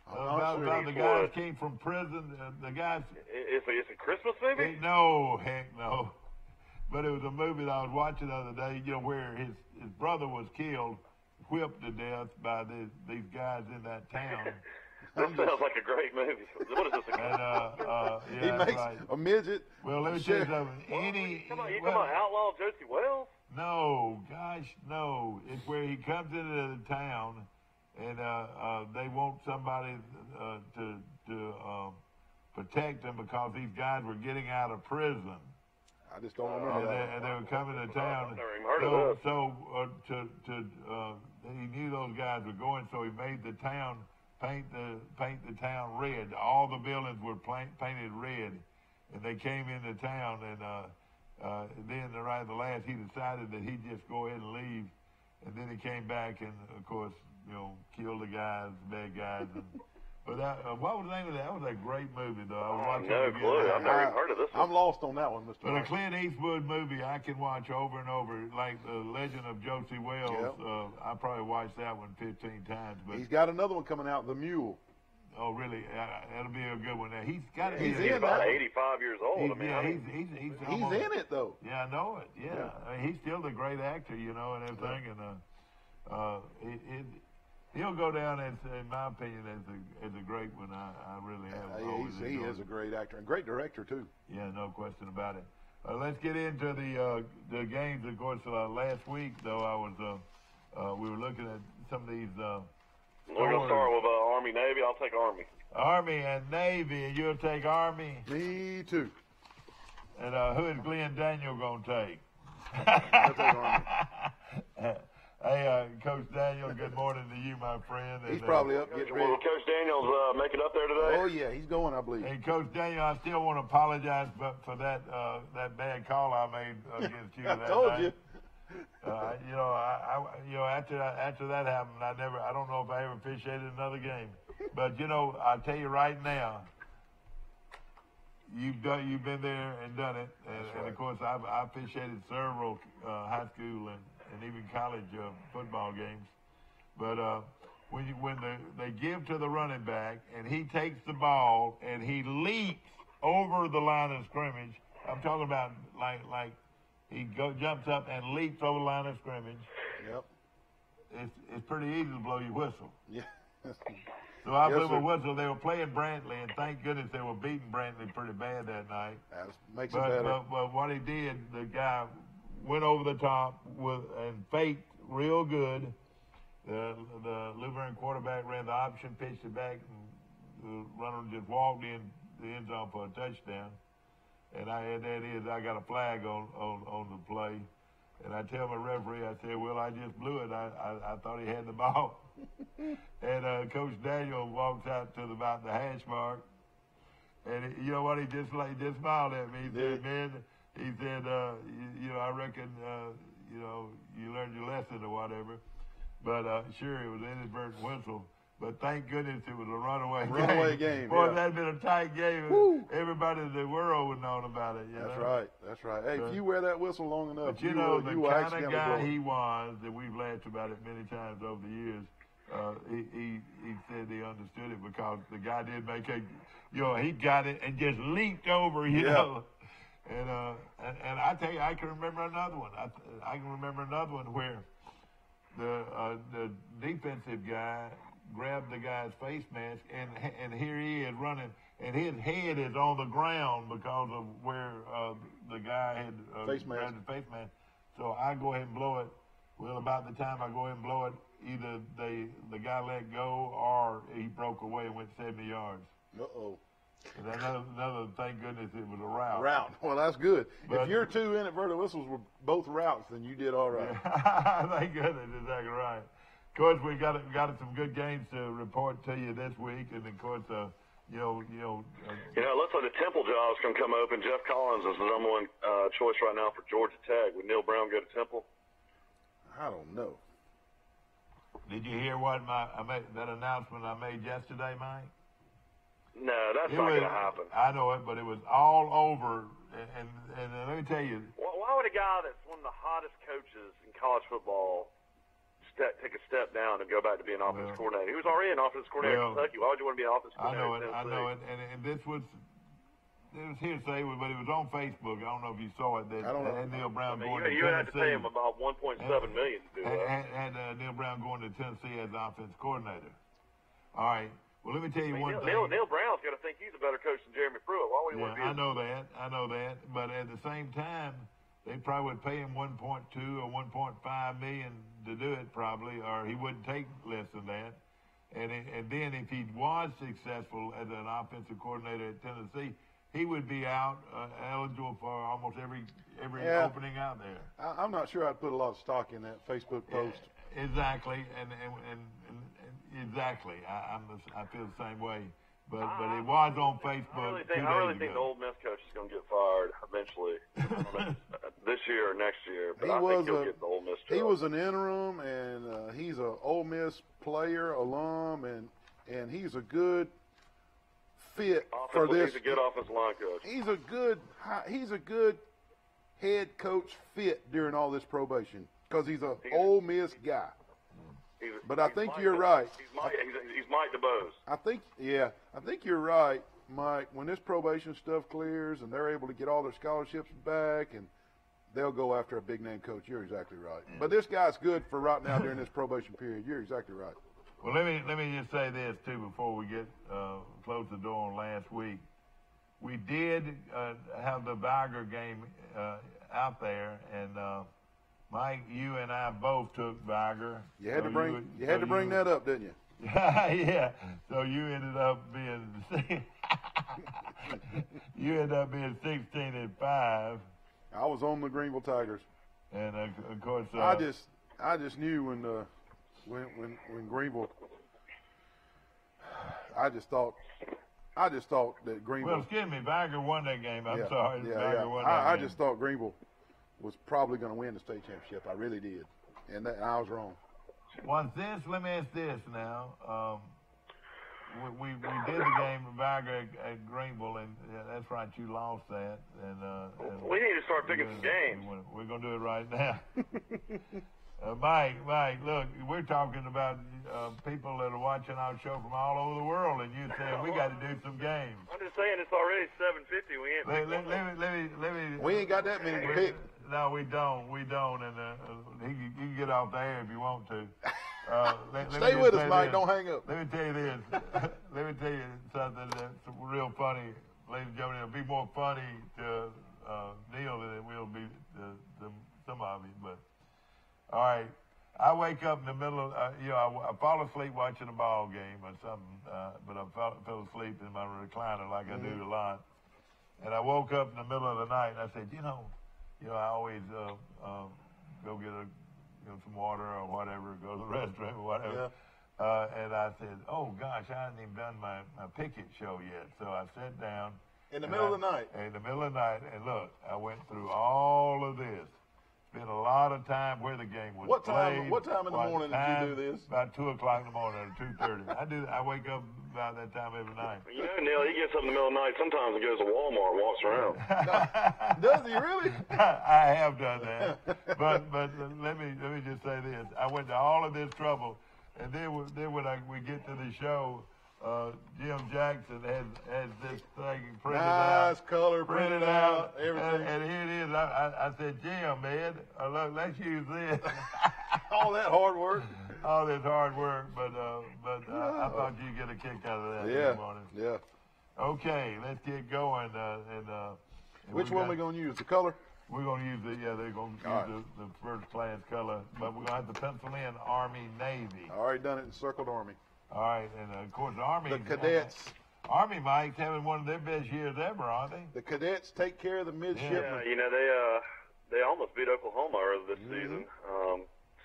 About the guy that came from prison. The guys. It's a Christmas movie? No, heck no. But it was a movie that I was watching the other day. Where his brother was killed, whipped to death by these guys in that town. That sounds like a great movie. What is this? And, he makes a midget. Well, let me tell you something. You talking about Outlaw Josie Wells? No, gosh, no. It's where he comes into the town, and they want somebody to protect him because these guys were getting out of prison. I just don't remember that. And they were coming to town. I've never even heard of this. He knew those guys were going, so he made the town paint the town red. All the buildings were painted red, and they came into town, and then right at the last, he decided that he'd just go ahead and leave, and then he came back and, of course, killed the guys, the bad guys. But what was the name of that? That was a great movie, though. I was watching no clue. I've never even heard of this one. I'm lost on that one, Mr. But a Clint Eastwood movie I can watch over and over, like The Legend of Josie Wells. Yep. I probably watched that one 15 times. But he's got another one coming out, The Mule. Oh, really? That'll be a good one. Now, he's got to be. He's about 85 years old. He's in it, though. Yeah, I know it. Yeah. I mean, he's still the great actor, and everything. And he'll go down as, in my opinion, as a great one. I really have. He is a great actor and great director too. Yeah, no question about it. Let's get into the games. Of course, last week though, we were looking at some of these. We're gonna start with Army Navy. I'll take Army. Army and Navy, and you'll take Army. Me too. And who is Glenn Daniel gonna take? I'll take Army. Hey, Coach Daniel, good morning to you, my friend. He's probably up getting ready. Will Coach Daniels make it up there today? Oh, yeah, he's going, I believe. Hey, Coach Daniel, I still want to apologize for that bad call I made against you. I told you. After that happened, I don't know if I ever officiated another game. But I'll tell you right now, you've been there and done it, and of course I officiated several high school and even college football games. But when they give to the running back and he takes the ball and he leaps over the line of scrimmage, I'm talking about like he jumps up and leaps over the line of scrimmage. Yep. It's pretty easy to blow your whistle. Yeah. So I blew my whistle. They were playing Brantley, and thank goodness they were beating Brantley pretty bad that night. That makes it better. But what he did, the guy went over the top and faked real good. The Luverne quarterback ran the option, pitched it back, and the runner just walked in the end zone for a touchdown. And I got a flag on the play. And I tell my referee, I said, well, I just blew it. I thought he had the ball. And Coach Daniel walks out to about the hash mark. And you know what? He just smiled at me. He said, man, he said, I reckon, you learned your lesson or whatever. But sure, it was an inadvertent whistle. But thank goodness it was a runaway game. Boy, if that had been a tight game, everybody in the world would have known about it. That's right. Hey, if you wear that whistle long enough, but the kind of guy he was, that we've laughed about it many times over the years, he said he understood it because the guy did make he got it and just leaped over, you know. And I tell you, I can remember another one. I can remember another one where the defensive guy grabbed the guy's face mask, and here he is running, and his head is on the ground because of where the guy had grabbed the face mask. So I go ahead and blow it. Well, about the time I go ahead and blow it, either the guy let go or he broke away and went 70 yards. Uh-oh. And another, thank goodness it was a route. Well, that's good. But if your two inadvertent whistles were both routes, then you did all right. Thank goodness, exactly right. Of course, we got some good games to report to you this week, and of course, looks like the Temple job's going to come open. Jeff Collins is the number one choice right now for Georgia Tech. Would Neil Brown go to Temple? I don't know. Did you hear what that announcement I made yesterday, Mike? No, that's not going to happen. I know it, but it was all over. And let me tell you. Why would a guy that's one of the hottest coaches in college football take a step down and go back to being offensive coordinator? He was already an offensive coordinator in Kentucky. Why would you want to be an offensive coordinator? I know it. And this was hearsay, but it was on Facebook. I don't know if you saw it. I don't know. Had Neil Brown going to Tennessee. You would have to pay him about $1.7 million to do that. Had Neil Brown going to Tennessee as the offensive coordinator. All right. Well, let me tell you one thing. Neil Brown's going to think he's a better coach than Jeremy Pruitt. Why would he want to be? I know that. But at the same time, they probably would pay him $1.2 or $1.5 million to do it, probably, or he wouldn't take less than that. And then if he was successful as an offensive coordinator at Tennessee, he would be out eligible for almost every opening out there. I'm not sure I'd put a lot of stock in that Facebook post. Exactly, and exactly. I feel the same way. But it was on Facebook. I really think the Ole Miss coach is going to get fired eventually, this year or next year. But I think he'll get the Ole Miss job. He was an interim, and he's an Ole Miss player, alum, and he's a good fit for this. He's a good offensive line coach. He's a good head coach fit during all this probation because he's an Ole Miss guy. But I think you're right. He's Mike DeBose. I think you're right, Mike. When this probation stuff clears and they're able to get all their scholarships back, and they'll go after a big name coach. You're exactly right. But this guy's good for right now during this probation period. You're exactly right. Well, let me just say this too before we get close the door on last week. We did have the Viger game out there, and Mike, you and I both took Viger. You had to bring that up, didn't you? Yeah. So you ended up being 16-5. I was on the Greenville Tigers. And of course, I just knew when Greenville. I just thought that Greenville. Well, excuse me, Viger won that game. I'm sorry. I just thought Greenville was probably going to win the state championship. I really did, and I was wrong. Let me ask this now. We did the game with Viger at Greenville, and that's right, you lost that. And we need to start picking some games. We're going to do it right now. Mike, look, we're talking about people that are watching our show from all over the world, and you said we got to do some games. I'm just saying it's already 7:50. Let me. We ain't got that many to pick. No, we don't, and you can get off the air if you want to. Stay with us, Mike. Don't hang up. Let me tell you this. Let me tell you something that's real funny, ladies and gentlemen. It'll be more funny to Neil than it will be to some of you. But all right, I wake up in the middle of I fall asleep watching a ball game or something, but I fell asleep in my recliner like I do a lot. And I woke up in the middle of the night and I said, I always go get some water or whatever, go to the restroom or whatever. And I said, oh, gosh, I hadn't even done my picket show yet. So I sat down. In the middle of the night? In the middle of the night. And look, I went through all of this. Spent a lot of time where the game was played. What time in the morning did you do this? About 2 o'clock in the morning or 2:30. I wake up about that time every night. You know, Neil, he gets up in the middle of the night. Sometimes he goes to Walmart and walks around. Does he really? I have done that. But let me just say this. I went to all of this trouble, and then when we get to the show, Jim Jackson has this thing printed out. Nice color, printed out, everything. And here it is. I said, Jim, man, look, let's use this. All that hard work. All this hard work, but I thought you'd get a kick out of that this morning. Yeah. Okay, let's get going. Which one are we going to use? The color? We're going to use they're going to use the first class color, but we're going to have to pencil in Army, Navy. I already done it in circled Army. All right, and of course, Army. The cadets. Army, Mike's having one of their best years ever, aren't they? The cadets take care of the midshipmen. Yeah, you know, they almost beat Oklahoma earlier this season.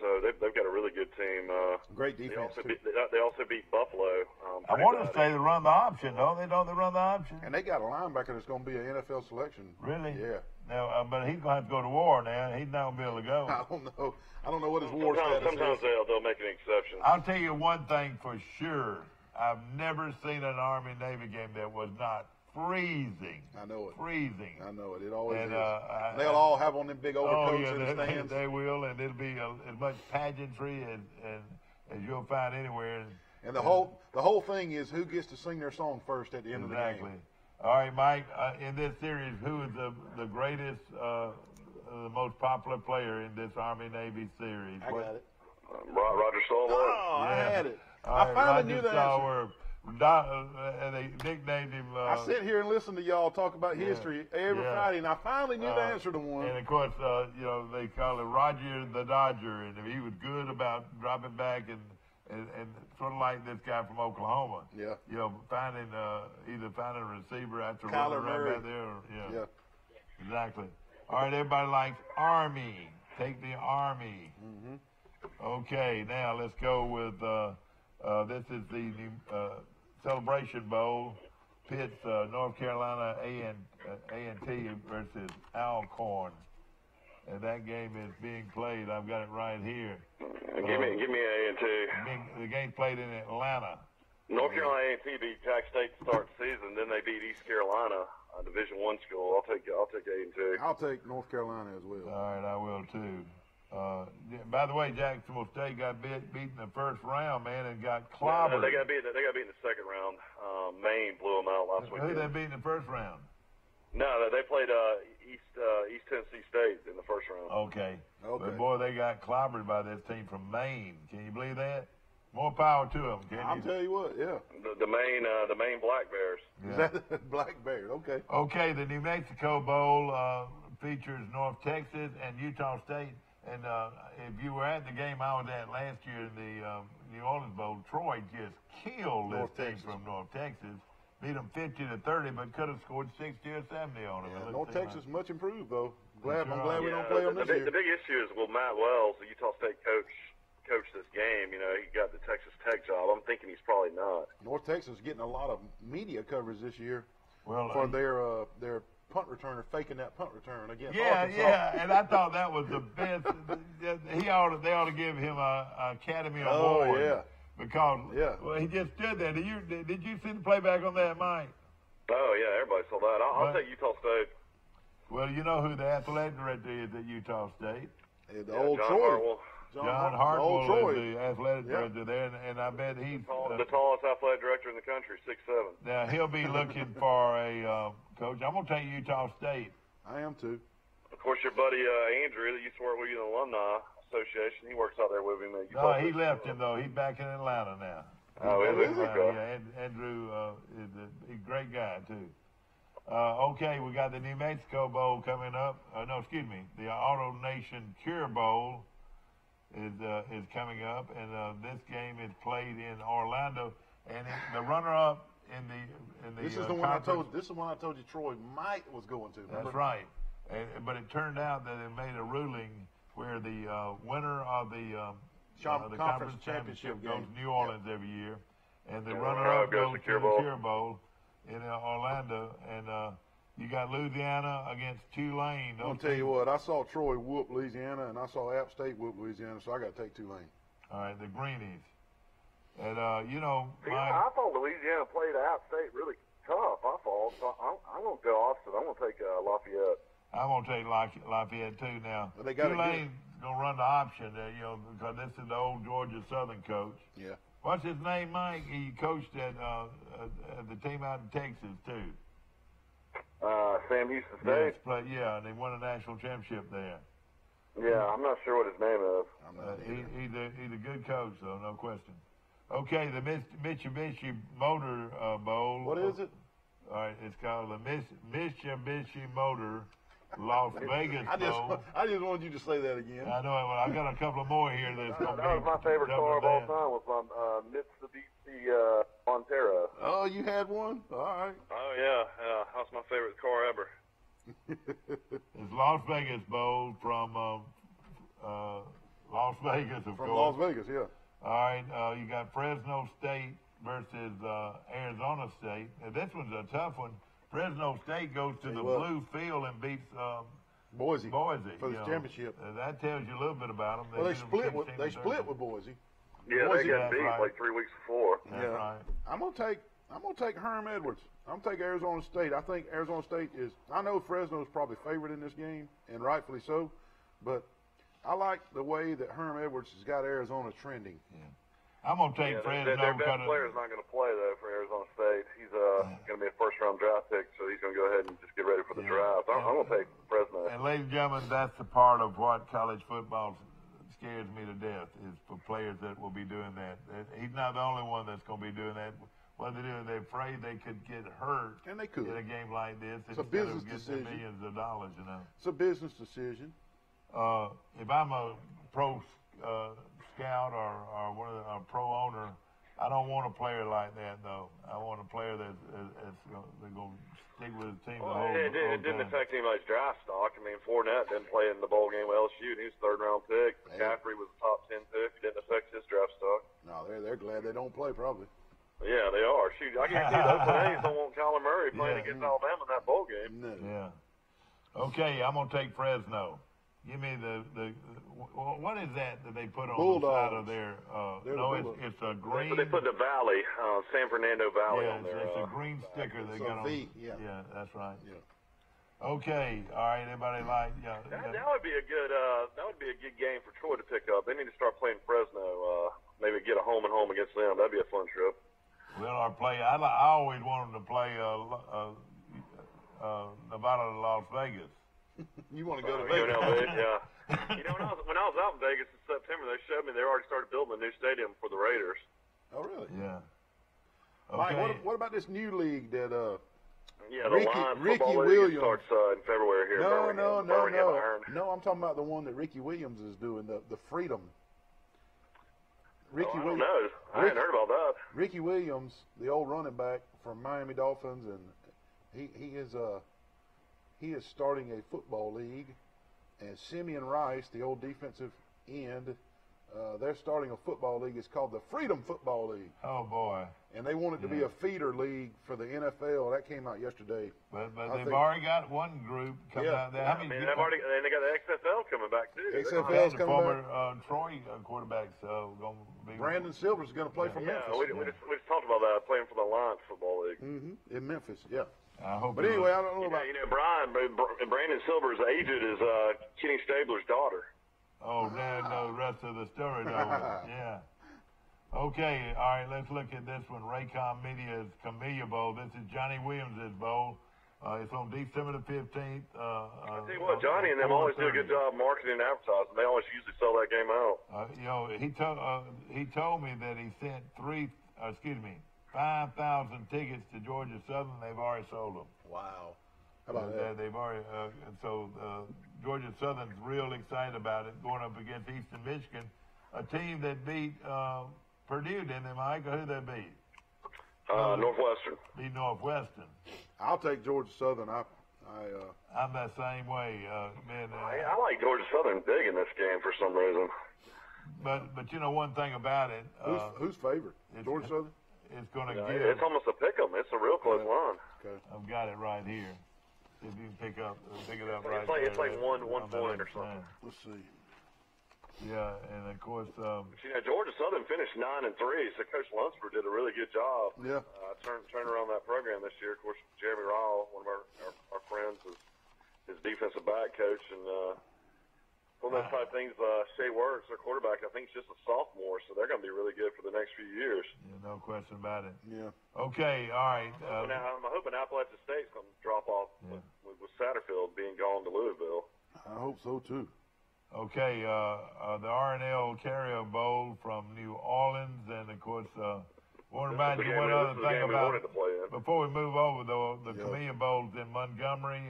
So they've got a really good team. Great defense. They also beat Buffalo. I want to say they run the option, don't they? Don't they run the option? And they got a linebacker that's going to be an NFL selection. Really? Yeah. Now, but he's going to have to go to war now. He's not going to be able to go. I don't know. I don't know what his war status is. Sometimes they'll make an exception. I'll tell you one thing for sure. I've never seen an Army-Navy game that was not freezing. I know it. Freezing. I know it. It always is. They'll all have on them big overcoats in the stands. They will, and it'll be as much pageantry as you'll find anywhere. And the whole thing is who gets to sing their song first at the end of the game. Exactly. All right, Mike, in this series, who is the greatest, the most popular player in this Army-Navy series? I got it. Roger Stahl. Oh, I had it. All I finally knew the answer. And they nicknamed him. I sit here and listen to y'all talk about history every Friday, and I finally knew the answer to one. And of course, they call it Roger the Dodger, and he was good about dropping back and sort of like this guy from Oklahoma. Yeah. You know, either finding a receiver after Kyler running right back there. Or, Exactly. All right, everybody likes Army. Take the Army. Okay, now let's go with. This is the Celebration Bowl. Pits North Carolina A&T versus Alcorn. And that game is being played. I've got it right here. Give me A&T. The game's played in Atlanta. North Carolina A&T beat Jack State to start the season. Then they beat East Carolina, a Division I school. I'll take A&T. I'll take North Carolina as well. All right, I will too. By the way, Jacksonville State got beaten in the first round, man, and got clobbered. They got beat in the second round. Maine blew them out last week. Who they beat in the first round? No, they played East Tennessee State in the first round. Okay. But boy, they got clobbered by this team from Maine. Can you believe that? More power to them. I'll tell you what, yeah. The Maine Black Bears. Yeah. Black Bears, okay. Okay, the New Mexico Bowl features North Texas and Utah State. And if you were at the game I was at last year in the New Orleans Bowl, Troy just killed this team from North Texas. Beat them 50-30, but could have scored 60 or 70 on them. Yeah, North Texas much improved, though. I'm glad we don't play them this year. The big issue is, will Matt Wells, the Utah State coach this game? You know, he got the Texas Tech job. I'm thinking he's probably not. North Texas is getting a lot of media coverage this year for their punt returner faking that punt return against Arkansas. Yeah, and I thought that was the best. They ought to give him an Academy Award. Oh, yeah. Because he just stood there. Did you see the playback on that, Mike? Oh, yeah, everybody saw that. I'll take Utah State. Well, you know who the athletic director is at Utah State? Old John Troy. Hartwell. John Hartwell is the athletic director there, and I bet he's the tallest athletic director in the country, 6'7". Now, he'll be looking for a coach. I'm going to take Utah State. I am, too. Of course, your buddy Andrew that used to work with you in the Alumni Association, he works out there with him. No, he left him, though. He's back in Atlanta now. Oh, is he? Yeah, Andrew is a great guy, too. Okay, we got the New Mexico Bowl coming up. The Auto Nation Cure Bowl is coming up, and this game is played in Orlando. And the runner-up in the this is the one I told. This is the one I told you Troy was going to. Remember? That's right. But it turned out that they made a ruling where the winner of the conference championship goes game. to New Orleans every year, and the And runner-up goes goes to to the Cure Cure Bowl in Orlando, and you got Louisiana against Tulane. I'll tell you what, I saw Troy whoop Louisiana, and I saw App State whoop Louisiana, so I got to take Tulane. All right, the Greenies. And, you know, I thought Louisiana played App State really tough. I thought. So I'm going to go opposite. I'm going to take Lafayette. I'm going to take Lafayette, too, now. Well, they got Tulane's going to run the option, you know, because this is the old Georgia Southern coach. Yeah. What's his name, Mike? He coached at the team out in Texas, too. Sam Houston State. Yeah, and they won a national championship there. Yeah, I'm not sure what his name is. He's a good coach, though, no question. Okay, the Mitsubishi Motor Bowl. What is it? All right, it's called the Mitsubishi Motor Las Vegas Bowl. I just wanted you to say that again. I know. Well, I got a couple of more here. That was my favorite car of all time. Was my Mitsubishi Montero. Oh, you had one? All right. Oh yeah, that's my favorite car ever. It's Las Vegas Bowl from Las Vegas, of From course. Las Vegas, yeah. All right, you got Fresno State versus Arizona State. Now, this one's a tough one. Fresno State goes to the blue field and beats Boise for the you know. championship. That tells you a little bit about them. Well, they split with Boise. Yeah, Boise, they got beat like 3 weeks before. That's right. I'm gonna take Herm Edwards. I'm gonna take Arizona State. I think Arizona State is. I know Fresno is probably favored in this game, and rightfully so, but I like the way that Herm Edwards has got Arizona trending. Yeah. I'm gonna take Fresno. Their best player's not going to play though for Arizona State. He's going to be a first-round draft pick, so he's going to go ahead and just get ready for the draft. I'm going to take Fresno. And ladies and gentlemen, that's the part of what college football scares me to death is for players that will be doing that. He's not the only one that's going to be doing that. What they do, they're afraid they could get hurt and they could in a game like this. It's a business decision. Millions of dollars, you know. It's a business decision. If I'm a pro scout or a pro owner, I don't want a player like that, though. I want a player that's going to stick with his team the whole It didn't affect anybody's draft stock. I mean, Fournette didn't play in the bowl game with LSU, and he was a third-round pick. McCaffrey was a top 10 pick. It didn't affect his draft stock. No, they're glad they don't play, probably. Yeah, they are. Shoot, I can't see those Oakland A's don't want Kyler Murray playing against Alabama in that bowl game. No. Yeah. Okay, I'm going to take Fresno. Give me what is that they put on Bulldogs. the side of their? It's a green. They put the Valley, San Fernando Valley on there. It's a green sticker they got on. Yeah, that's right. Yeah. Okay, all right. Everybody That would be a good game for Troy to pick up. They need to start playing Fresno. Maybe get a home and home against them. That'd be a fun trip. Well, I always wanted to play Nevada to Las Vegas. You want to go to Vegas? Yeah. You know, when I was out in Vegas in September, they showed me they already started building a new stadium for the Raiders. Oh, really? Yeah. Okay. Mike, what about this new league that the Lions Football League starts in February here. No, I'm talking about the one that Ricky Williams is doing, the Freedom. I don't know. I hadn't heard about that. Ricky Williams, the old running back from Miami Dolphins, and he is starting a football league, and Simeon Rice, the old defensive end, they're starting a football league. It's called the Freedom Football League. Oh boy! And they want it to be a feeder league for the NFL. That came out yesterday. But they've already got one group coming out there. I mean, they got the XFL coming back too. XFL's coming back. Former Troy quarterbacks going to be. Brandon Silver's going to play for Memphis. We just talked about that, playing for the Lions Football League. In Memphis, yeah. I hope. But anyway, I don't know about. Brandon Silver's agent is Kenny Stabler's daughter. Oh, now know the rest of the story, though. Yeah. Okay, all right, let's look at this one. Raycom Media's Camellia Bowl. This is Johnny Williams' bowl. It's on December the 15th. I tell you what, Johnny and them always do a good job marketing and advertising. They always usually sell that game out. He told me that he sent 5,000 tickets to Georgia Southern. They've already sold them. Wow. How about that? They've already, Georgia Southern's real excited about it, going up against Eastern Michigan, a team that beat Purdue, didn't they, Mike? Who they beat? Northwestern. Beat Northwestern. I'll take Georgia Southern. I'm that same way, man. I like Georgia Southern big in this game for some reason. But you know one thing about it. Who's favorite? Georgia Southern. It's going to give. It's almost a pick 'em. It's a real close line. Okay. I've got it right here. If you can pick it up right it's like, there. It's like one point or something. Let's see. Yeah, and of course. Georgia Southern finished 9-3, so Coach Lunsford did a really good job. Yeah. Turn around that program this year. Of course, Jeremy Ryle, one of our friends, is his defensive back coach, and one of those type things. Shea Works, their quarterback, I think he's just a sophomore, so they're going to be really good for the next few years. Yeah, no question about it. Yeah. Okay, all right. I'm hoping Appalachian State's going to drop off with Satterfield being gone to Louisville. I hope so too. Okay, the R&L Carrier Bowl from New Orleans, and of course, want to remind you one other thing about before we move over though. The Chameleon Bowl's in Montgomery.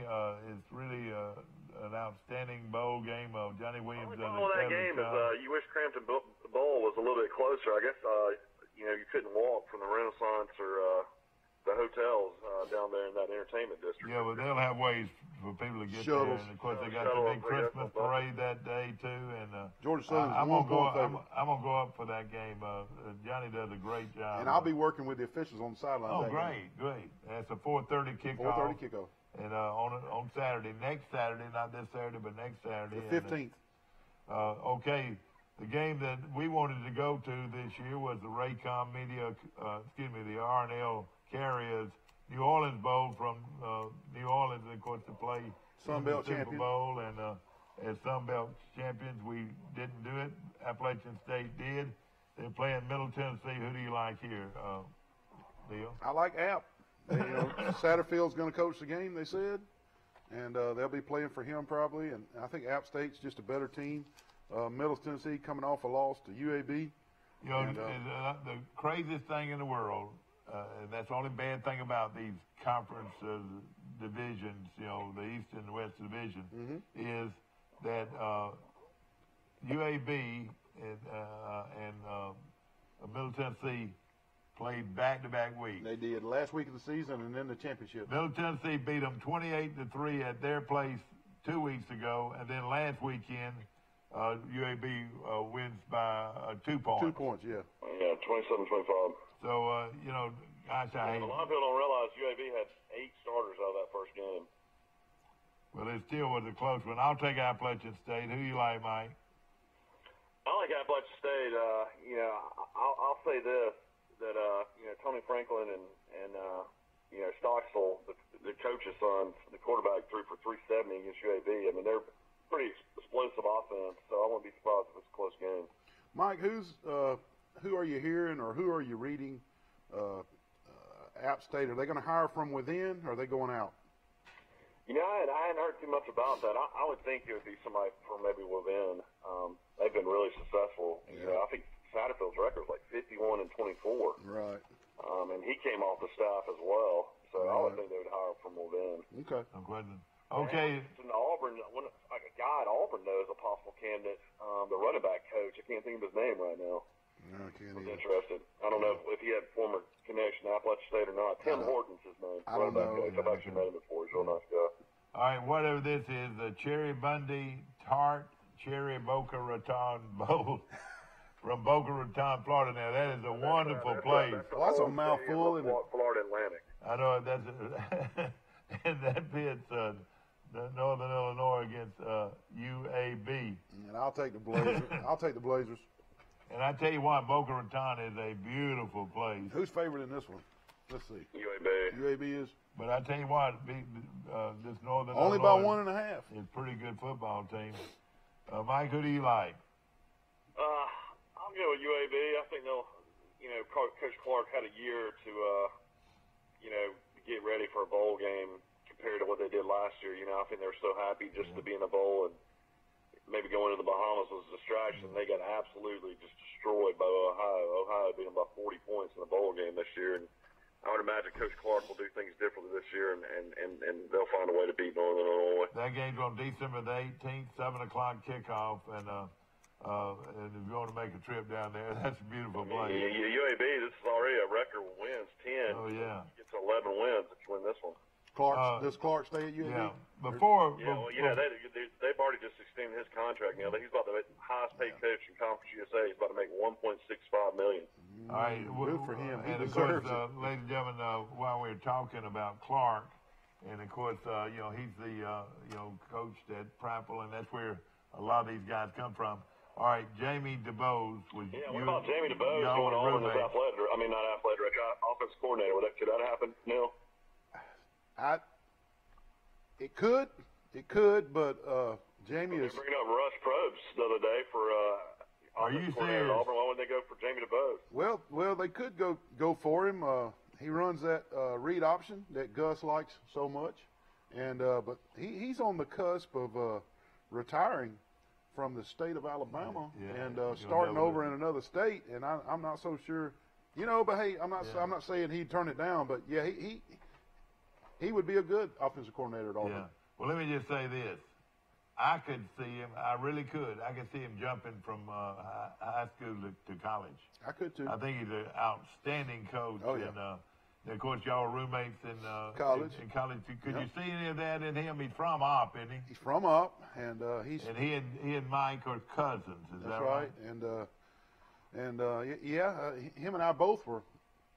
It's really an outstanding bowl game of Johnny Williams. The only problem with that game is you wish Crampton Bowl was a little bit closer. I guess you couldn't walk from the Renaissance or the hotels down there in that entertainment district. Yeah, but they'll have ways for people to get there. And of course, they got the big Christmas parade that day too. And Georgia Southern's I'm gonna go up for that game. Johnny does a great job. And I'll be working with the officials on the sideline. Oh, great. That's a 4:30 kickoff. 4:30 kickoff. And on Saturday, next Saturday, not this Saturday, but next Saturday. The 15th. Okay. The game that we wanted to go to this year was the Raycom Media, the R&L Carriers New Orleans Bowl from New Orleans, of course, to play Sun Belt Super champion. Bowl. And as Sun Belt champions, we didn't do it. Appalachian State did. They're playing Middle Tennessee. Who do you like here, Neil? I like App. Satterfield's going to coach the game, they said, and they'll be playing for him probably. And I think App State's just a better team. Middle Tennessee coming off a loss to UAB. You know, the craziest thing in the world, and that's the only bad thing about these conference divisions, the East and the West Division, is that UAB and Middle Tennessee played back-to-back weeks. They did last week of the season and then the championship. Middle Tennessee beat them 28-3 at their place 2 weeks ago, and then last weekend UAB wins by 2 points. 2 points, yeah. Yeah, 27-25. So, gosh, I hate a lot of people don't realize UAB had 8 starters out of that first game. Well, it still was a close one. I'll take Appalachian State. Who you like, Mike? I like Appalachian State. I'll say this, that Tony Franklin and Stocksville, the coach's son, the quarterback, threw for 370 against UAB. I mean, they're pretty explosive offense, so I won't be surprised if it's a close game. Mike, who are you hearing or who are you reading? App State, are they going to hire from within or are they going out? I hadn't heard too much about that. I would think it would be somebody from maybe within. They've been really successful. Yeah. I think Satterfield's record is like 51-24. Right. And he came off the staff as well, so I would think they would hire from within. Okay. No question. Okay. And Auburn, like a guy at Auburn knows a possible candidate, the running back coach. I can't think of his name right now. No, I can't I was either. interested. I don't know if he had former connection to Appalachian State or not. Tim Horton's his name. I don't know. Coach. I've actually met him before. He's a real nice guy. All right, whatever this is, the Cherry Bundy Tart Cherry Boca Raton Bowl from Boca Raton, Florida. Now, that is a wonderful place. That's a mouthful, isn't it? Florida Atlantic. I know that's and that pits Northern Illinois against UAB. And I'll take the Blazers. I'll take the Blazers. And I tell you what, Boca Raton is a beautiful place. Who's favored in this one? Let's see. UAB. UAB is. But I tell you what, this Northern only Illinois by 1.5. It's a pretty good football team. Mike, who do you like? I'll go with UAB. I think they'll, Coach Clark had a year to, get ready for a bowl game compared to what they did last year. I think they were so happy just to be in a bowl and maybe going to the Bahamas was a distraction. They got absolutely just destroyed by Ohio. Ohio beat them by 40 points in the bowl game this year. And I would imagine Coach Clark will do things differently this year, and they'll find a way to beat Northern Illinois. That game's on December the 18th, 7 o'clock kickoff, and if you want to make a trip down there, that's a beautiful place. UAB, this is already a record wins, 10. Oh, yeah. Get to 11 wins if you win this one. Clark, does Clark stay at UAB? Yeah. Before. They've already just extended his contract now. He's about the highest paid coach in Conference USA. He's about to make $1.65 million. All right. Good for him. He And of course, deserves it. ladies and gentlemen, while we were talking about Clark, and of course, he's the coach at Prattville, and that's where a lot of these guys come from. All right, Jamie DeBose was. Yeah, what about Jamie DeBose going on as offensive coordinator? Could that happen, Neil? It could, but Jamie is. Bringing up Russ Probst the other day for. Are you serious? Auburn. Why would they go for Jamie DeBose? Well, they could go for him. He runs that read option that Gus likes so much, and but he's on the cusp of retiring from the state of Alabama and starting over in another state. And I'm not so sure, But hey, I'm not saying he'd turn it down, but yeah, he would be a good offensive coordinator at Auburn. Yeah. Well, let me just say this. I could see him. I really could. I could see him jumping from high school to college. I could too. I think he's an outstanding coach. Oh, yeah. And of course, y'all are roommates in college. In college, could you see any of that in him? He's from Opp, isn't he? He's from Opp, and he's. And he and Mike are cousins. Is that's that right? Him and I both were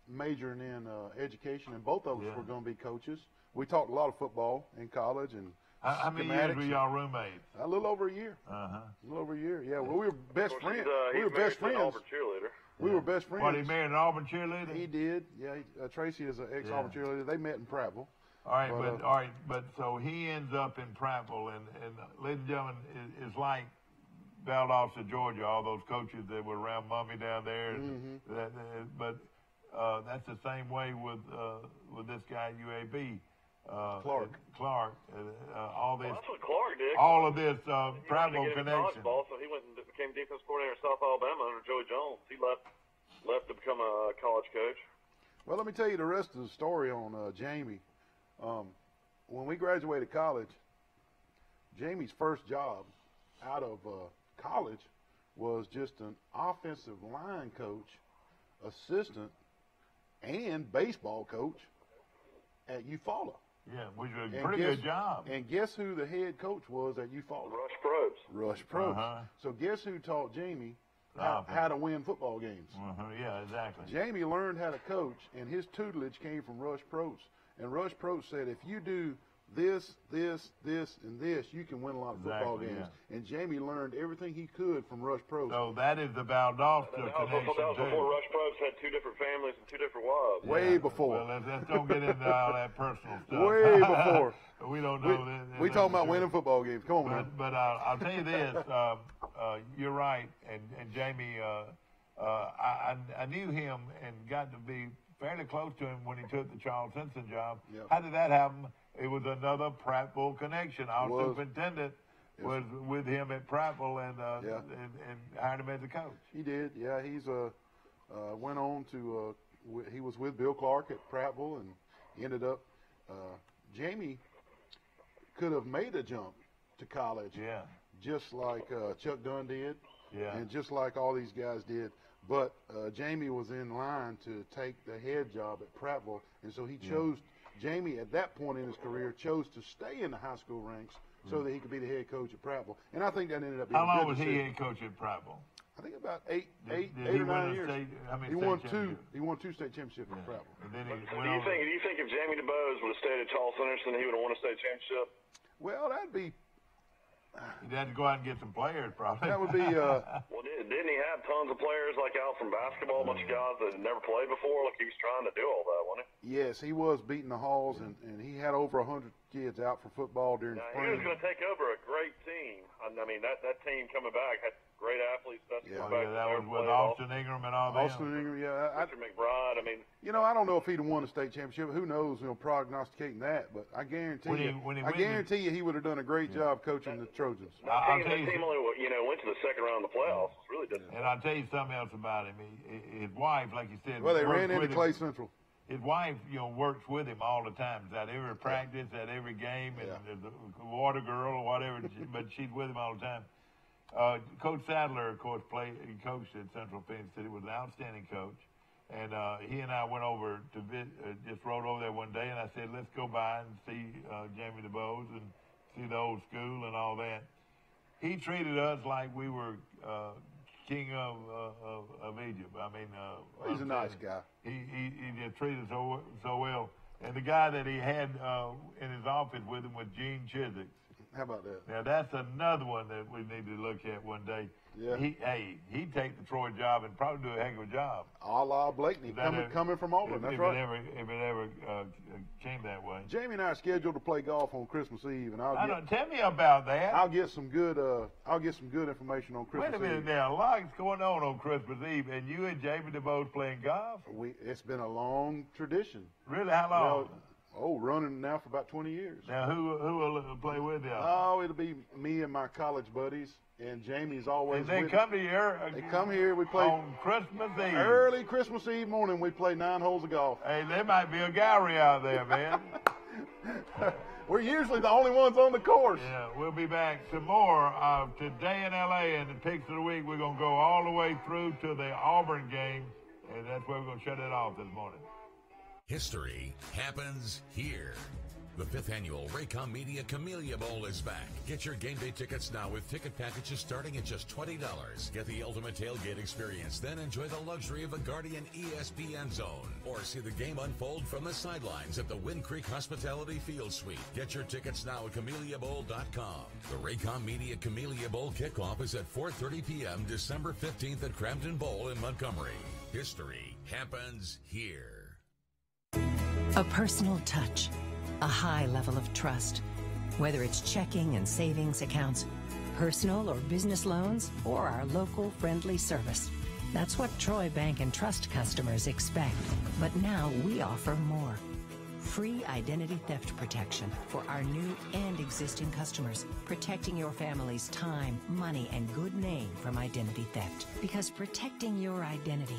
majoring in education, and both of us were going to be coaches. We talked a lot of football in college, and how many years were y'all roommates? A little over a year. A little over a year. Yeah. Well, we were best friends. We were best friends. Auburn cheerleader. We were best friends. What, he married an Auburn cheerleader? He did. Yeah. Tracy is an ex-Auburn cheerleader. They met in Prattville. All right, but so he ends up in Prattville, and ladies and gentlemen, is like Valdosta, Georgia, all those coaches that were around Mummy down there. But that's the same way with this guy at UAB. Clark. All this. Well, that's what Clark did. All of this Prattville connection. Ball, so he went and became defense coordinator in South Alabama under Joey Jones. He left to become a college coach. Well, let me tell you the rest of the story on Jamie. When we graduated college, Jamie's first job out of college was just an offensive line coach, assistant, and baseball coach at Eufaula. Yeah, which was a pretty good job. And guess who the head coach was at Eufaula? Rush Probst. So guess who taught Jamie how to win football games? Yeah, exactly. Jamie learned how to coach, and his tutelage came from Rush Probst. And Rush Probst said, if you do this, and this, you can win a lot of football games. Yeah. And Jamie learned everything he could from Rush Probst. So that is the Valdosta connection, that was before Rush Probst had two different families and two different wives. Way before. Well, let's don't get into all that personal stuff. Way before. We don't know. We talking about winning football games. Come on, man. But I'll tell you this. You're right. And Jamie, I knew him and got to be fairly close to him when he took the Charles Simpson job. Yep. How did that happen? It was another Prattville connection. Our superintendent was with him at Prattville and hired him as a coach. He did. Yeah, he's went on to he was with Bill Clark at Prattville and ended up Jamie could have made a jump to college. Yeah. Just like Chuck Dunn did. Yeah. And just like all these guys did. But Jamie was in line to take the head job at Prattville, and so he chose. Jamie, at that point in his career, chose to stay in the high school ranks so that he could be the head coach at Prattville. And I think that ended up being How long a good was he decision. head coach at Prattville? I think about eight Did or 9 years. He won two. He won two state championships at Prattville. And then Do you think if Jamie DeBose would have stayed at Charles Henderson, he would have won a state championship? Well, that'd be. He'd have to go out and get some players, probably. That would be. Well, didn't he have tons of players like out from basketball, a bunch of guys that had never played before? Like he was trying to do all that, wasn't he? Yes, he was beating the halls, and he had over 100 kids out for football during spring. He was going to take over a great team. I mean, that team coming back had great athletes. That was with Austin Ingram and all that. Austin Ingram, yeah. Richard McBride. I mean, I don't know if he'd have won a state championship. Who knows? Prognosticating that, but I guarantee you, he would have done a great job coaching the Trojans. That team only, went to the second round of the playoffs. It's really disappointing. And I'll tell you something else about him. His wife, like you said, well, they ran into Clay Central. His wife, works with him all the time. At every practice, at every game, and the water girl or whatever. But she's with him all the time. Coach Sadler, of course, he coached at Central Phoenix City. Was an outstanding coach, And he and I went over to just rode over there one day, and I said, let's go by and see Jamie DeBose and see the old school and all that. He treated us like we were king of Egypt. I mean, he's a nice guy. He just treated us so well. And the guy that he had in his office with him was Gene Chiswick. How about that? Now, that's another one that we need to look at one day. Yeah. He'd take the Troy job and probably do a heck of a job. A la Blakeney, coming from Auburn. That's right. If it ever came that way. Jamie and I are scheduled to play golf on Christmas Eve, and tell me about that. I'll get some good information on Christmas Eve. Wait a minute now, a lot's going on Christmas Eve, and you and Jamie DeBose playing golf? It's been a long tradition. Really? How long? Running now for about 20 years. Now, who will play with you? Oh, it'll be me and my college buddies, and Jamie's always. And they come to here. They come here. We play on Christmas Eve. Early Christmas Eve morning, we play 9 holes of golf. Hey, there might be a gallery out there, man. We're usually the only ones on the course. Yeah, we'll be back some more of Today in L.A. and the picks of the week. We're going to go all the way through to the Auburn game, and that's where we're going to shut it off this morning. History happens here. The 5th annual Raycom Media Camellia Bowl is back. Get your game day tickets now with ticket packages starting at just $20. Get the ultimate tailgate experience, then enjoy the luxury of a Guardian ESPN zone. Or see the game unfold from the sidelines at the Wind Creek Hospitality Field Suite. Get your tickets now at CameliaBowl.com. The Raycom Media Camellia Bowl kickoff is at 4:30 p.m. December 15th at Crampton Bowl in Montgomery. History happens here. A personal touch, a high level of trust. Whether it's checking and savings accounts, personal or business loans, or our local friendly service. That's what Troy Bank and Trust customers expect. But now we offer more. Free identity theft protection for our new and existing customers, protecting your family's time, money, and good name from identity theft. Because protecting your identity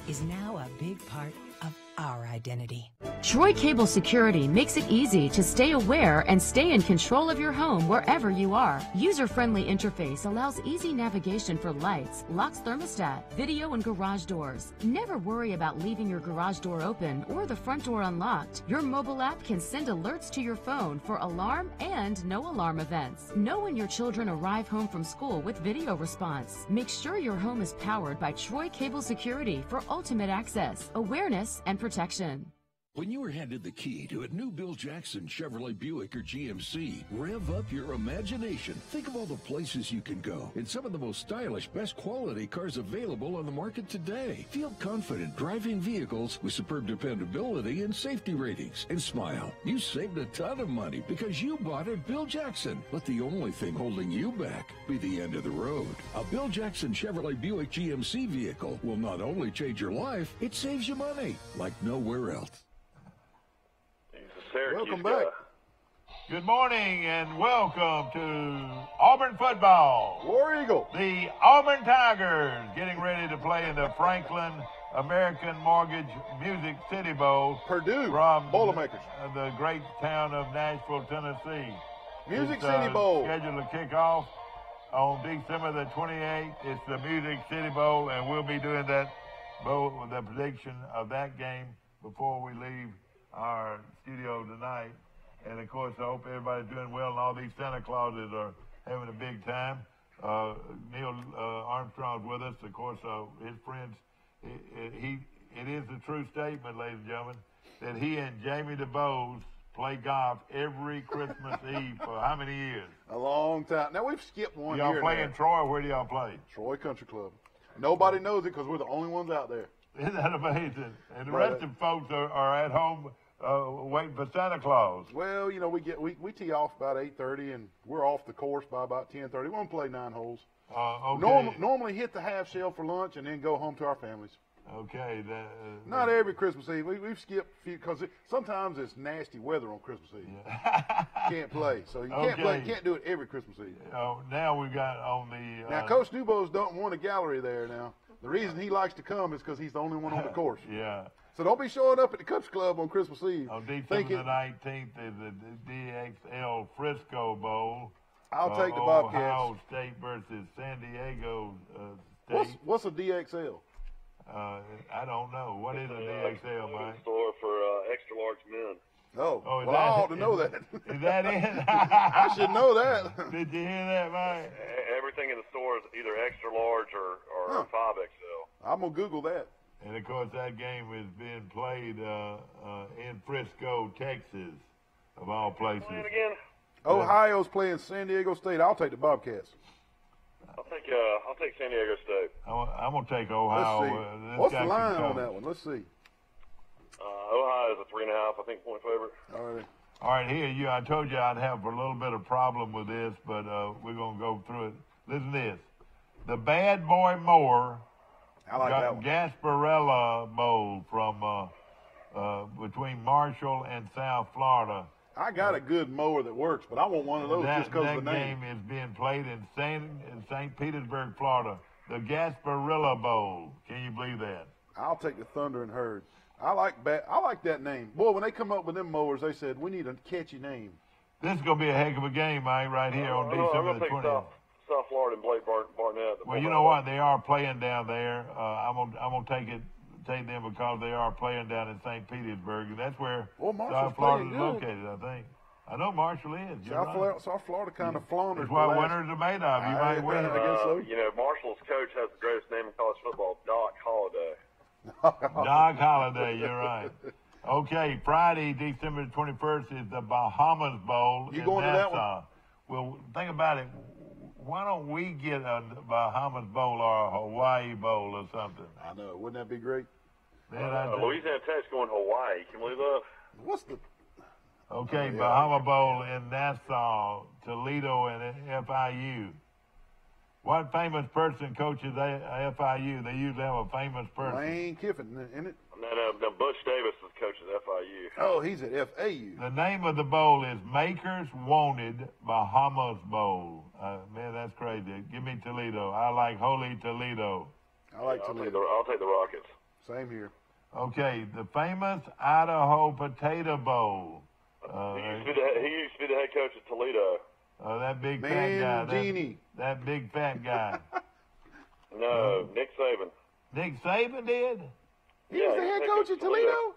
is now a big part of our identity. Troy Cable Security makes it easy to stay aware and stay in control of your home wherever you are. User-friendly interface allows easy navigation for lights, locks thermostat, video, and garage doors. Never worry about leaving your garage door open or the front door unlocked. Your mobile app can send alerts to your phone for alarm and no alarm events. Know when your children arrive home from school with video response. Make sure your home is powered by Troy Cable Security for ultimate access, awareness, and protection. When you are handed the key to a new Bill Jackson Chevrolet Buick or GMC, rev up your imagination. Think of all the places you can go in some of the most stylish, best quality cars available on the market today. Feel confident driving vehicles with superb dependability and safety ratings. And smile, you saved a ton of money because you bought at Bill Jackson. Let the only thing holding you back be the end of the road. A Bill Jackson Chevrolet Buick GMC vehicle will not only change your life, it saves you money like nowhere else. Welcome back. Good morning and welcome to Auburn football. War Eagle. The Auburn Tigers getting ready to play in the Franklin American Mortgage Music City Bowl. Purdue from Boilermakers. The great town of Nashville, Tennessee. Music City Bowl. Scheduled to kick off on December the 28th. It's the Music City Bowl, and we'll be doing that bowl with the prediction of that game before we leave our studio tonight. And of course, I hope everybody's doing well and all these Santa Clauses are having a big time. Neil Armstrong's with us. Of course, his friends, it is a true statement, ladies and gentlemen, that he and Jamie DeBose play golf every Christmas Eve for how many years? A long time. Now, we've skipped one year. Y'all play in Troy? Where do y'all play? Troy Country Club. Nobody knows it because we're the only ones out there. Isn't that amazing? And the rest of the folks are at home waiting for Santa Claus. Well, you know, we tee off about 8:30, and we're off the course by about 10:30. We want to play 9 holes. Okay. Normally hit the half shell for lunch and then go home to our families. Okay. Not every Christmas Eve. We've skipped a few because sometimes it's nasty weather on Christmas Eve. Yeah. Can't play, so you can't play. Can't do it every Christmas Eve. Now we've got on the. Now Coach Dubose don't want a gallery there now. The reason he likes to come is because he's the only one on the course. Yeah. So don't be showing up at the Country Club on Christmas Eve. On December the 19th is the DXL Frisco Bowl. I'll take the Bobcats. Ohio State versus San Diego State. What's a DXL? I don't know. What is a DXL, Mike? Store for extra large men. Oh, Oh, is well, I that- ought to know that. Is that it? I should know that. Did you hear that, Mike? Everything in the store is either extra large or 5XL. I'm going to Google that. And, of course, that game is being played in Frisco, Texas, of all places. Playing again? Ohio's playing San Diego State. I'll take the Bobcats. I'll take San Diego State. I'm going to take Ohio. Let's see. What's the line on that one? Let's see. Ohio is a 3.5, I think, point favorite. All right, here, I told you I'd have a little bit of problem with this, but we're going to go through it. Listen to this. The Bad Boy Mower Gasparilla Bowl from between Marshall and South Florida. I got a good mower that works, but I want one of those just because of the name. That game is being played in St. Petersburg, Florida. The Gasparilla Bowl. Can you believe that? I'll take the Thunder and Herd. I like that name. Boy, when they come up with them mowers, they said, we need a catchy name. This is going to be a heck of a game, Mike, right here on December the 20th. South Florida and Blake Barnett. Well, you know what? They are playing down there. I'm gonna take them because they are playing down in St. Petersburg, and that's where South Florida is located, I think. I know Marshall is. South Florida kind of flounders. That's what winners are made of. You might win. I guess so. You know, Marshall's coach has the greatest name in college football, Doc Holliday. Doc Holliday, you're right. Okay, Friday, December 21st is the Bahamas Bowl in going to that Nassau. Well, think about it. Why don't we get a Bahamas Bowl or a Hawaii Bowl or something? I know. Wouldn't that be great? Louisiana Tech's going to Hawaii. Can you believe that? What's the... Okay, Bahama Bowl in Nassau, Toledo, and FIU. What famous person coaches FIU? They usually have a famous person. Lane Kiffin, isn't it? No, Butch Davis is coach at FIU. Oh, he's at FAU. The name of the bowl is Makers Wanted Bahamas Bowl. Man, that's crazy. Give me Toledo. I like Holy Toledo. I like Toledo. I'll take the Rockets. Same here. Okay, the famous Idaho Potato Bowl. He used to be the head coach at Toledo. That big fat guy. That big fat guy. No, Nick Saban. Nick Saban did? He was the head coach at Toledo?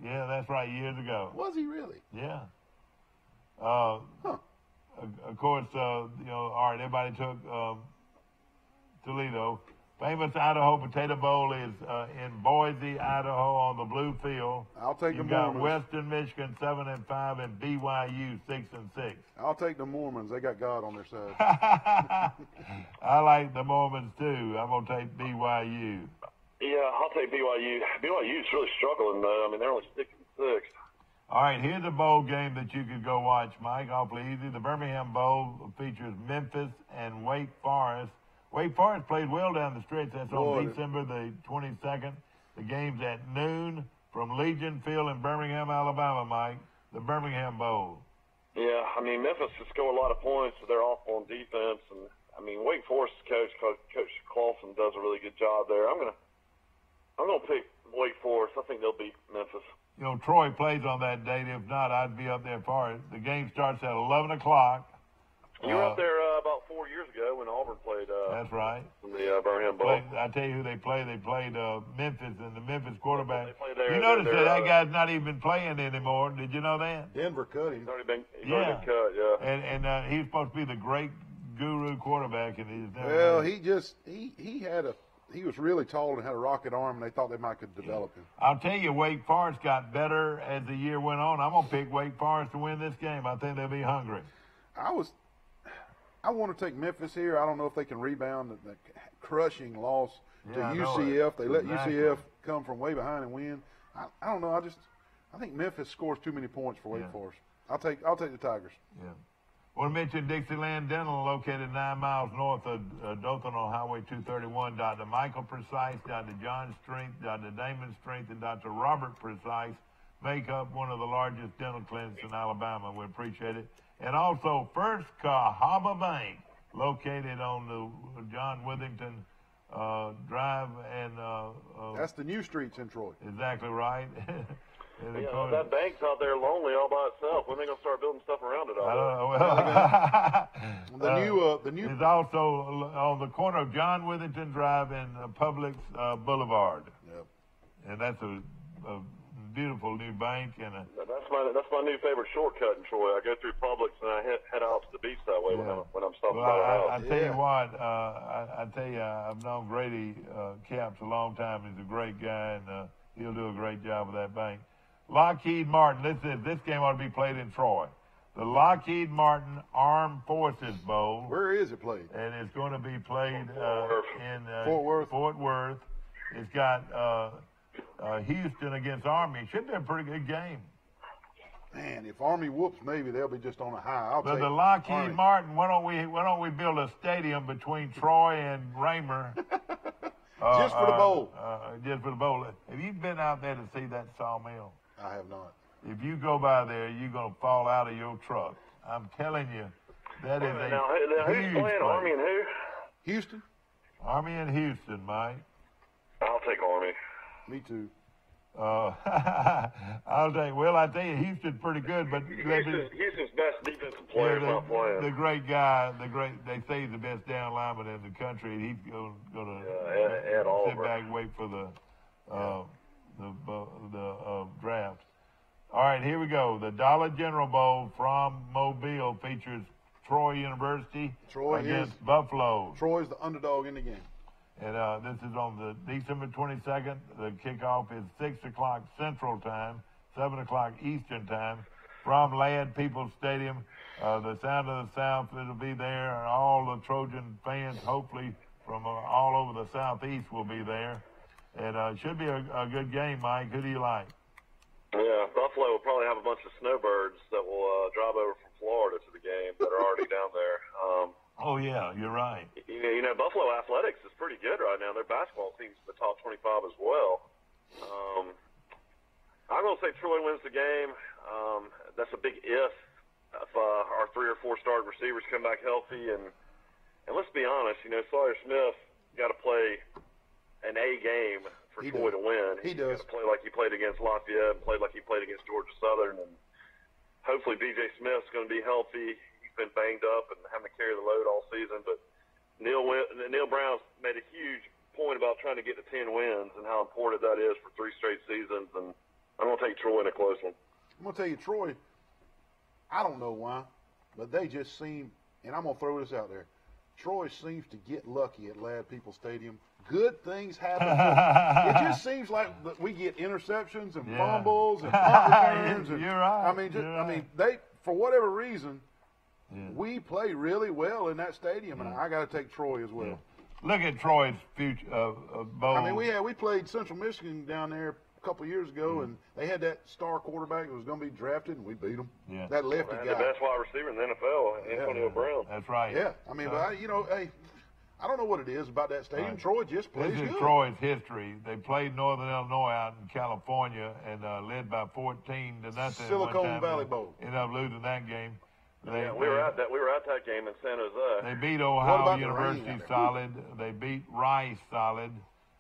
Yeah, that's right, years ago. Was he really? Yeah. Of course, all right, everybody took Toledo. Famous Idaho Potato Bowl is in Boise, Idaho, on the blue field. I'll take the You've got Mormons. Western Michigan 7-5 and BYU 6-6. I'll take the Mormons. They got God on their side. I like the Mormons too. I'm gonna take BYU. Yeah, I'll take BYU. BYU's really struggling though. I mean, they're only 6-6. All right, here's a bowl game that you could go watch, Mike. Awfully easy. The Birmingham Bowl features Memphis and Wake Forest. Wake Forest played well down the stretch. That's on December the 22nd. The game's at noon from Legion Field in Birmingham, Alabama, Mike. The Birmingham Bowl. Yeah, I mean, Memphis can score a lot of points, so they're awful on defense. And, I mean, Wake Forest's coach Clawson, does a really good job there. I'm gonna pick Wake Forest. I think they'll beat Memphis. You know, Troy plays on that date. If not, I'd be up there for it. The game starts at 11 o'clock. You were up there about 4 years ago when Auburn played. That's right. In the Birmingham Bowl. I tell you who they played. They played Memphis, and the Memphis quarterback. There, you notice that guy's not even playing anymore. Did you know that? Denver cut him. He's already been cut, yeah. And he's supposed to be the great guru quarterback, and he's never. Well, he was really tall and had a rocket arm, and they thought they might could develop him. I'll tell you, Wake Forest got better as the year went on. I'm gonna pick Wake Forest to win this game. I think they'll be hungry. I want to take Memphis here. I don't know if they can rebound the crushing loss to UCF. They let UCF come from way behind and win. I don't know. I think Memphis scores too many points for Wake Forest. I'll take the Tigers. Yeah. I want to mention Dixieland Dental, located 9 miles north of Dothan on Highway 231. Dr. Michael Precise, Dr. John Strength, Dr. Damon Strength, and Dr. Robert Precise make up one of the largest dental clinics in Alabama. We appreciate it. And also First Cahaba Bank, located on the John Withington Drive. And that's the new streets in Troy. Exactly right. That bank's out there lonely all by itself. When are they going to start building stuff around it? I don't know. the new. It's also on the corner of John Withington Drive and Publix Boulevard. Yep. And that's a beautiful new bank. And that's my new favorite shortcut in Troy. I go through Publix and I head out to the beach that way when I'm stopping by the house. I tell you what, I tell you, I've known Grady Capps a long time. He's a great guy, and he'll do a great job with that bank. Lockheed Martin, this game ought to be played in Troy. The Lockheed Martin Armed Forces Bowl. Where is it played? And it's going to be played in Fort Worth. It's got Houston against Army. It should be a pretty good game. Man, if Army whoops, maybe they'll be just on a high. But the Lockheed Martin, why don't we build a stadium between Troy and Raymer? Just for the bowl. Just for the bowl. Have you been out there to see that sawmill? I have not. If you go by there, you're going to fall out of your truck. I'm telling you, that is a who's huge playing, place. Army and who? Houston. Army and Houston, Mike. I'll take Army. Me too. I tell you, Houston's pretty good, but Houston's best defensive player is not playing. The great guy, they say he's the best down lineman in the country, and he's going to sit back and wait for the draft. All right, here we go. The Dollar General Bowl from Mobile features Troy University against Buffalo. Troy's the underdog in the game. And this is on the December 22nd. The kickoff is 6 o'clock Central Time, 7 o'clock Eastern Time from Ladd Peoples Stadium. The Sound of the South, it'll be there. All the Trojan fans, hopefully from all over the Southeast, will be there. And it should be a good game, Mike. Who do you like? Yeah, Buffalo will probably have a bunch of snowbirds that will drive over from Florida to the game that are already down there. Oh, yeah, you're right. You know, Buffalo Athletics is pretty good right now. Their basketball team's in the top 25 as well. I'm going to say Troy wins the game. That's a big if our 3 or 4 starting receivers come back healthy. And let's be honest, you know, Sawyer Smith got to play an A game for Troy to win. He does. Got to play like he played against Lafayette and played like he played against Georgia Southern. And hopefully B.J. Smith's going to be healthy. Been banged up and having to carry the load all season, but Neil Brown's made a huge point about trying to get to 10 wins and how important that is for 3 straight seasons, and I'm going to take Troy in a close one. I'm going to tell you, Troy, I don't know why, but they just seem, and I'm going to throw this out there, Troy seems to get lucky at Ladd Peoples Stadium. Good things happen. It just seems like we get interceptions and fumbles and punt returns. You're right. I mean, they, for whatever reason, we play really well in that stadium, and I got to take Troy as well. Yeah. Look at Troy's future bowl. I mean, we played Central Michigan down there a couple of years ago, and they had that star quarterback that was going to be drafted, and we beat them. Yeah. That lefty guy. The best wide receiver in the NFL, Antonio Brown. That's right. Yeah. I mean, but I don't know what it is about that stadium. Right. Troy just plays good. This is Troy's history. They played Northern Illinois out in California and led by 14-0. Silicon Valley Bowl. Ended up losing that game. We were at that game in San Jose. They beat Ohio University solid. They beat Rice solid.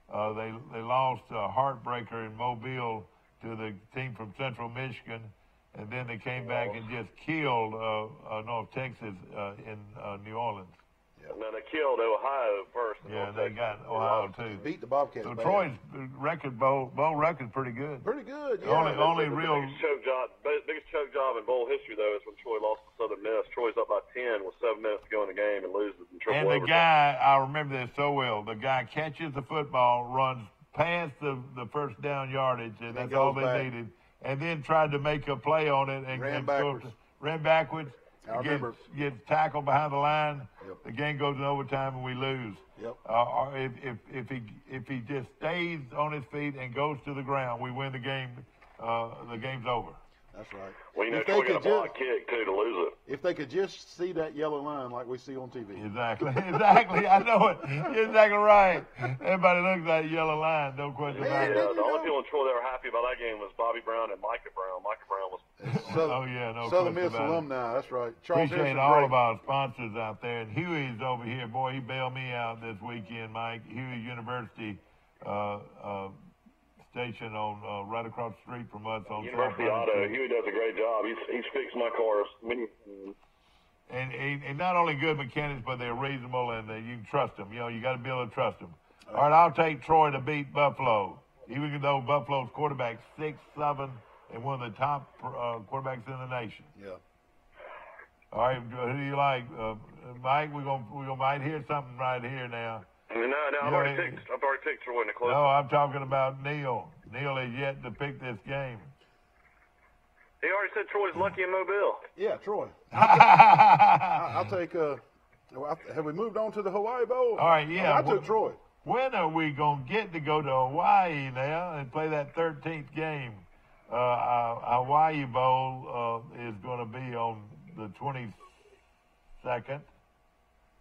They lost a heartbreaker in Mobile to the team from Central Michigan, and then they came back and just killed North Texas in New Orleans. And then they killed Ohio first. Yeah, they got Ohio too. Beat the Bobcats. So Troy's bowl record's pretty good. Pretty good. Yeah. Only real biggest choke job in bowl history though is when Troy lost to Southern Miss. Troy's up by 10 with 7 minutes to go in the game and loses in triple overtime. And the guy, I remember this so well. The guy catches the football, runs past the first down yardage, and that's all they needed, and then tried to make a play on it and ran backwards. Gets tackled behind the line. Yep. The game goes in overtime and we lose. Yep. If he just stays on his feet and goes to the ground, we win the game. The game's over. That's right. Well, you know, Troy got a block kick too to lose it. If they could just see that yellow line like we see on TV. Exactly. I know it. You're exactly right. Everybody looks at that yellow line. No question about it. Yeah, the only people in Troy that were happy about that game was Bobby Brown and Micah Brown. Micah Brown was. Southern Miss alumni. That's right. Appreciate all of our sponsors out there. And Huey's over here. Boy, he bailed me out this weekend, Mike. Huey University station on right across the street from us on University South Auto. Street. Huey does a great job. He's fixed my cars many. And not only good mechanics, but they're reasonable and you can trust them. You know, you got to be able to trust them. All right, I'll take Troy to beat Buffalo, even though Buffalo's quarterback 6'7" and one of the top quarterbacks in the nation. Yeah. All right, who do you like, Mike? We're gonna might hear something right here now. No, I've already picked Troy in the close. No, I'm talking about Neil. Neil is yet to pick this game. He already said Troy's lucky in Mobile. Yeah, Troy. I'll take. Have we moved on to the Hawaii Bowl? All right, yeah. I took Troy. When are we going to get to go to Hawaii now and play that 13th game? Hawaii Bowl is going to be on the 22nd.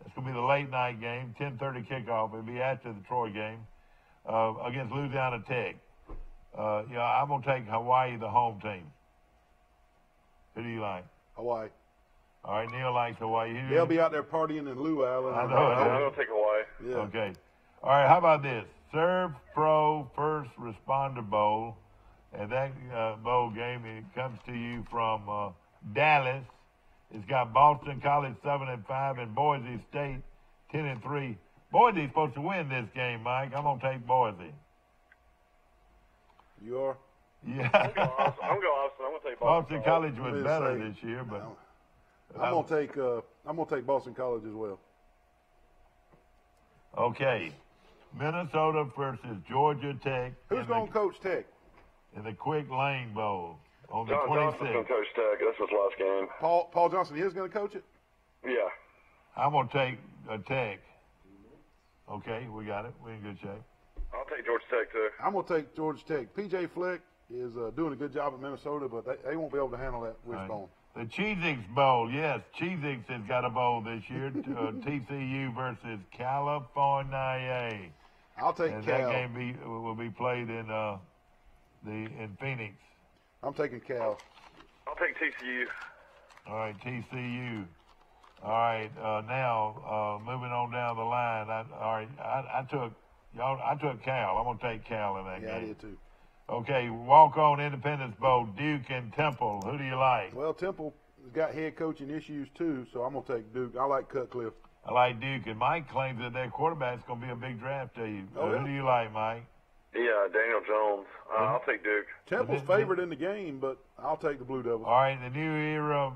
It's going to be the late night game, 10:30 kickoff. It'll be after the Troy game against Louisiana Tech. I'm going to take Hawaii, the home team. Who do you like? Hawaii. All right, Neil likes Hawaii. They'll be out there partying in Lou Island. I know. I'm going to take Hawaii. Yeah. Okay. All right, how about this? Serve Pro First Responder Bowl. And that bowl game, it comes to you from Dallas. It's got Boston College 7-5 and Boise State 10-3. Boise's supposed to win this game, Mike. I'm going to take Boise. You are? Yeah. I'm going to take Boston College was better this year, but I'm going to take Boston College as well. Okay. Minnesota versus Georgia Tech. Who's going to coach Tech? In the Quick Lane Bowl on the John 26th. Johnson's going to coach Tech. That's his last game. Paul Johnson is going to coach it? Yeah. I'm going to take Tech. Okay, we got it. We're in good shape. I'll take Georgia Tech, too. I'm going to take Georgia Tech. P.J. Fleck is doing a good job at Minnesota, but they won't be able to handle that wishbone. The Cheez-Ix Bowl, yes. Cheez-Ix has got a bowl this year. TCU versus California. I'll take Cal. That game will be played in Phoenix. I'm taking Cal. I'll take TCU. All right, TCU. All right, now moving on down the line. I took Cal. I'm gonna take Cal in that game. Yeah, I did too. Okay, walk-on Independence Bowl, Duke and Temple. Who do you like? Well, Temple has got head coaching issues too, so I'm gonna take Duke. I like Cutcliffe. I like Duke, and Mike claims that their quarterback's gonna be a big draft to you. Who do you like, Mike? Yeah, Daniel Jones. I'll take Duke. Temple's favored in the game, but I'll take the Blue Devils. All right, the New Era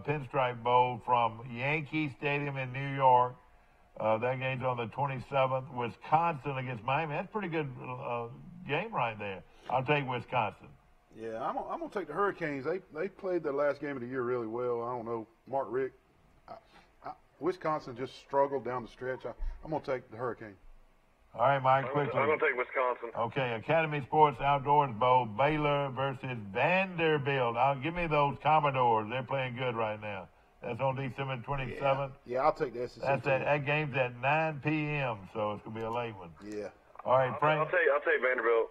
Pinstripe Bowl from Yankee Stadium in New York. That game's on the 27th. Wisconsin against Miami. That's a pretty good game right there. I'll take Wisconsin. Yeah, I'm gonna take the Hurricanes. They played their last game of the year really well. I don't know, Mark Richt. Wisconsin just struggled down the stretch. I'm gonna take the Hurricanes. All right, Mike, quickly. I'm going to take Wisconsin. Okay, Academy Sports Outdoors Bowl, Baylor versus Vanderbilt. Give me those Commodores. They're playing good right now. That's on December 27th. Yeah, I'll take the SEC. That game's at 9 p.m., so it's going to be a late one. Yeah. All right, Frank. I'll take Vanderbilt.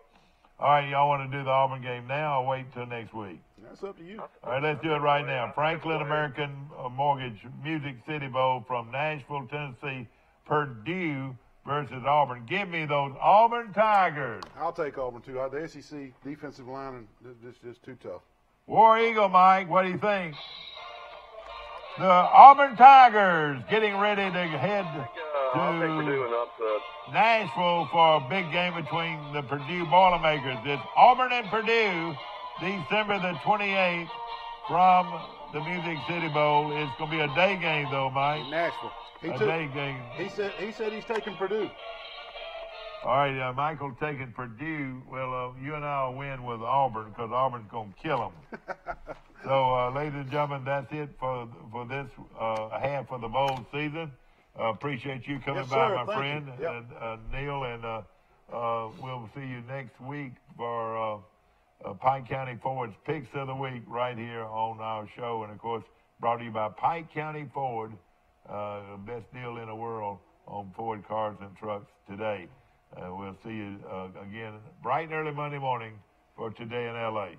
All right, y'all want to do the Auburn game now or wait till next week? That's up to you. All right, let's do it right now. Franklin American Mortgage Music City Bowl from Nashville, Tennessee, Purdue versus Auburn. Give me those Auburn Tigers. I'll take Auburn, too. The SEC defensive line is just too tough. War Eagle, Mike, what do you think? The Auburn Tigers getting ready to head I'll take Purdue and upset. Nashville for a big game between the Purdue Boilermakers. It's Auburn and Purdue, December the 28th from the Music City Bowl. It's going to be a day game, though, Mike. In Nashville. Day game. He said he's taking Purdue. All right, Michael taking Purdue. Well, you and I will win with Auburn because Auburn's going to kill them. So, ladies and gentlemen, that's it for this half of the bowl season. Appreciate you coming by, my friend, Neil, and we'll see you next week for Pike County Ford's Picks of the Week right here on our show. And, of course, brought to you by Pike County Ford, the best deal in the world on Ford cars and trucks today. We'll see you again bright and early Monday morning for Today in L.A.